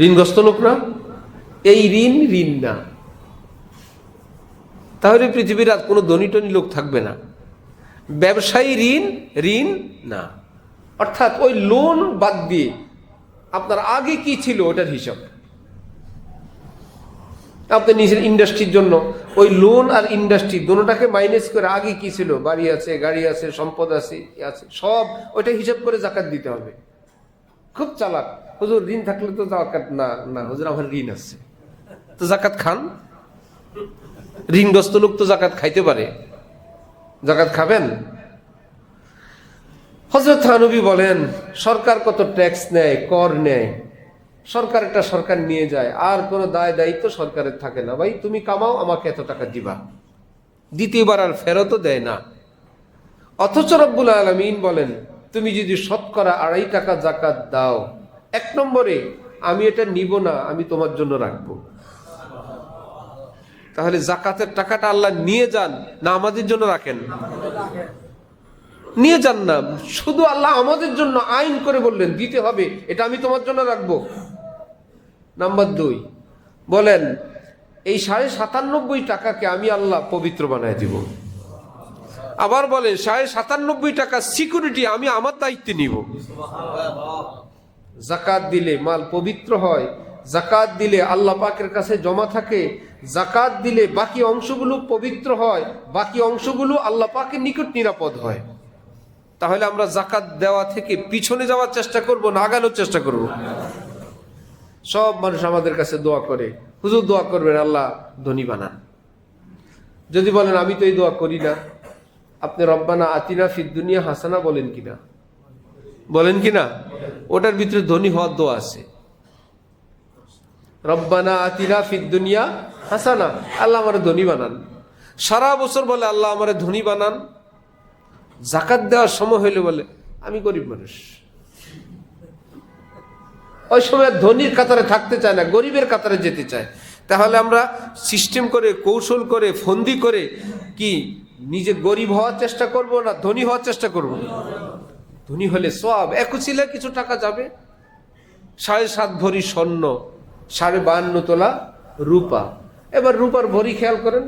ঋণগ্রস্ত লোক না, এই ঋণ ঋণ না। তাহলে পৃথিবীর আর কোনো ধনী টনী লোক থাকবে না। ব্যবসায়ী ঋণ ঋণ না, অর্থাৎ ওই লোন বাদ দিয়ে আপনার আগে কি ছিল ওটার হিসাব। আপনি নিজের ইন্ডাস্ট্রির জন্য ওই লোন আর ইন্ডাস্ট্রি দুটোটাকে মাইনাস করে আগে কি ছিল, বাড়ি আছে, গাড়ি আছে, সম্পদ আছে, সব ওইটা হিসাব করে জাকাত দিতে হবে। খুব চালাক, হুজুর ঋণ থাকলে তো জাকাত না, না হুজুর আমার ঋণ আছে তো জাকাত খান। ঋণগ্রস্ত লোক তো জাকাত খাইতে পারে, জাকাত খাবেন? হযরত থানবী বলেন সরকার কত ট্যাক্স নেয়, কর নেয়, সরকার একটা সরকার নিয়ে যায়, আর কোনো দায় দায়িত্ব সরকারের থাকে না। ভাই তুমি কামাও, আমাকে এত টাকা দিবা, দ্বিতীয়বার আর ফেরতও দেয় না। অথচ রব্বুল আলামিন বলেন তুমি যদি শতকরা 2.5 টাকা জাকাত দাও, 1 নম্বরে আমি এটা নিব না, আমি তোমার জন্য রাখবো। তাহলে জাকাতের টাকাটা আল্লাহ নিয়ে যান না আমাদের জন্য রাখেন? নিয়ে যান না, শুধু আল্লাহ আমাদের জন্য আইন করে বললেন দিতে হবে, এটা আমি তোমার জন্য রাখবো। নাম্বার 2 বলেন এই 97.5 টাকাকে আমি আল্লাহ পবিত্র বানায় দিব। আবার বলেন 97.5 টাকা সিকিউরিটি আমি আমার দায়িত্বে নিব। জাকাত দিলে মাল পবিত্র হয়, জাকাত দিলে আল্লাহ পাকের কাছে জমা থাকে, জাকাত দিলে বাকি অংশগুলো পবিত্র হয়, বাকি অংশগুলো আল্লাহ পাকের নিকট নিরাপদ হয়। তাহলে আমরা জাকাত দেওয়া থেকে পিছনে যাওয়ার চেষ্টা করব না আগানোর চেষ্টা করব? সব মানুষ আমাদের কাছে দোয়া করে, হুজুর দোয়া করবেন আল্লাহ ধনী বানান। যদি বলেন আমি তো এই দোয়া করি না, আপনি রব্বানা আতিনা ফিদ দুনিয়া হাসানা বলেন কিনা? বলেন কিনা? ওটার ভিতরে ধনী হওয়ার দোয়া আছে। রব্বানা আতিনা ফিদ দুনিয়া হাসানা, আল্লাহ আমারে ধনী বানান। সারা বছর বলে আল্লাহ আমারে ধনী বানান, জাকাত দেওয়ার সময় হইলে বলে আমি গরিব মানুষ। ওই সময় ধনীর কাতারে থাকতে চায় না, গরিবের কাতারে যেতে চায়। তাহলে আমরা সিস্টেম করে, কৌশল করে, ফন্দি করে কি নিজে গরিব হওয়ার চেষ্টা করব না ধনী হওয়ার চেষ্টা করব? ধনী হলে সব একচিলে কিছু টাকা যাবে। 7.5 ভরি স্বর্ণ, 52 তোলা রূপা। এবার রূপার ভরি খেয়াল করেন,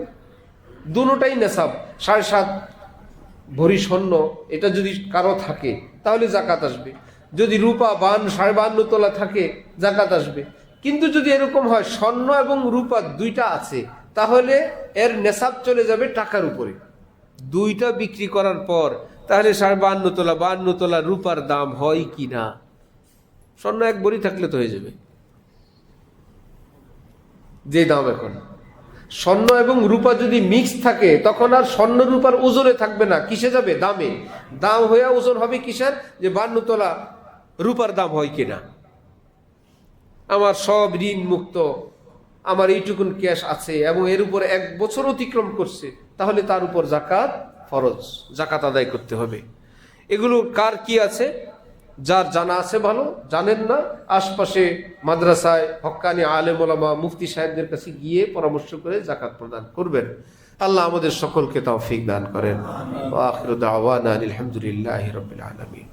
দুটোটাই নেশাব। 7.5 ভরি স্বর্ণ এটা যদি কারো থাকে তাহলে জাকাত আসবে। যদি রূপা 52 তোলা থাকে জাকাত আসবে। কিন্তু যদি এরকম হয় স্বর্ণ এবং রূপা দুইটা আছে, তাহলে এর নেশাব চলে যাবে টাকার উপরে। দুইটা বিক্রি করার পর তাহলে 52 তোলা 52 তোলা রূপার দাম হয় কি না? স্বর্ণ 1 ভরি থাকলে তো হয়ে যাবে যে দাম। এখন স্বর্ণ এবং রূপা যদি মিক্স থাকে তখন আর স্বর্ণ রূপার ওজনে থাকবে না, কিসে যাবে? দামে। দাম হয়ে ওজন হবে কিসের? যে 52 তোলা রূপার দাম হয় কিনা। আমার সব ঋণ মুক্ত, আমার এইটুকুন ক্যাশ আছে এবং এর উপর 1 বছর অতিক্রম করছে, তাহলে তার উপর জাকাত ফরজ, জাকাত আদায় করতে হবে। এগুলো কার কি আছে, যার জানা আছে ভালো, জানেন না আশপাশে মাদ্রাসায় হক্কানি আলেম ওলামা মুফতি সাহেবদের কাছে গিয়ে পরামর্শ করে জাকাত প্রদান করবেন। আল্লাহ আমাদের সকলকে তৌফিক দান করেন। ওয়া আখিরু দাওয়ানা আলহামদুলিল্লাহি রাব্বিল আলামিন।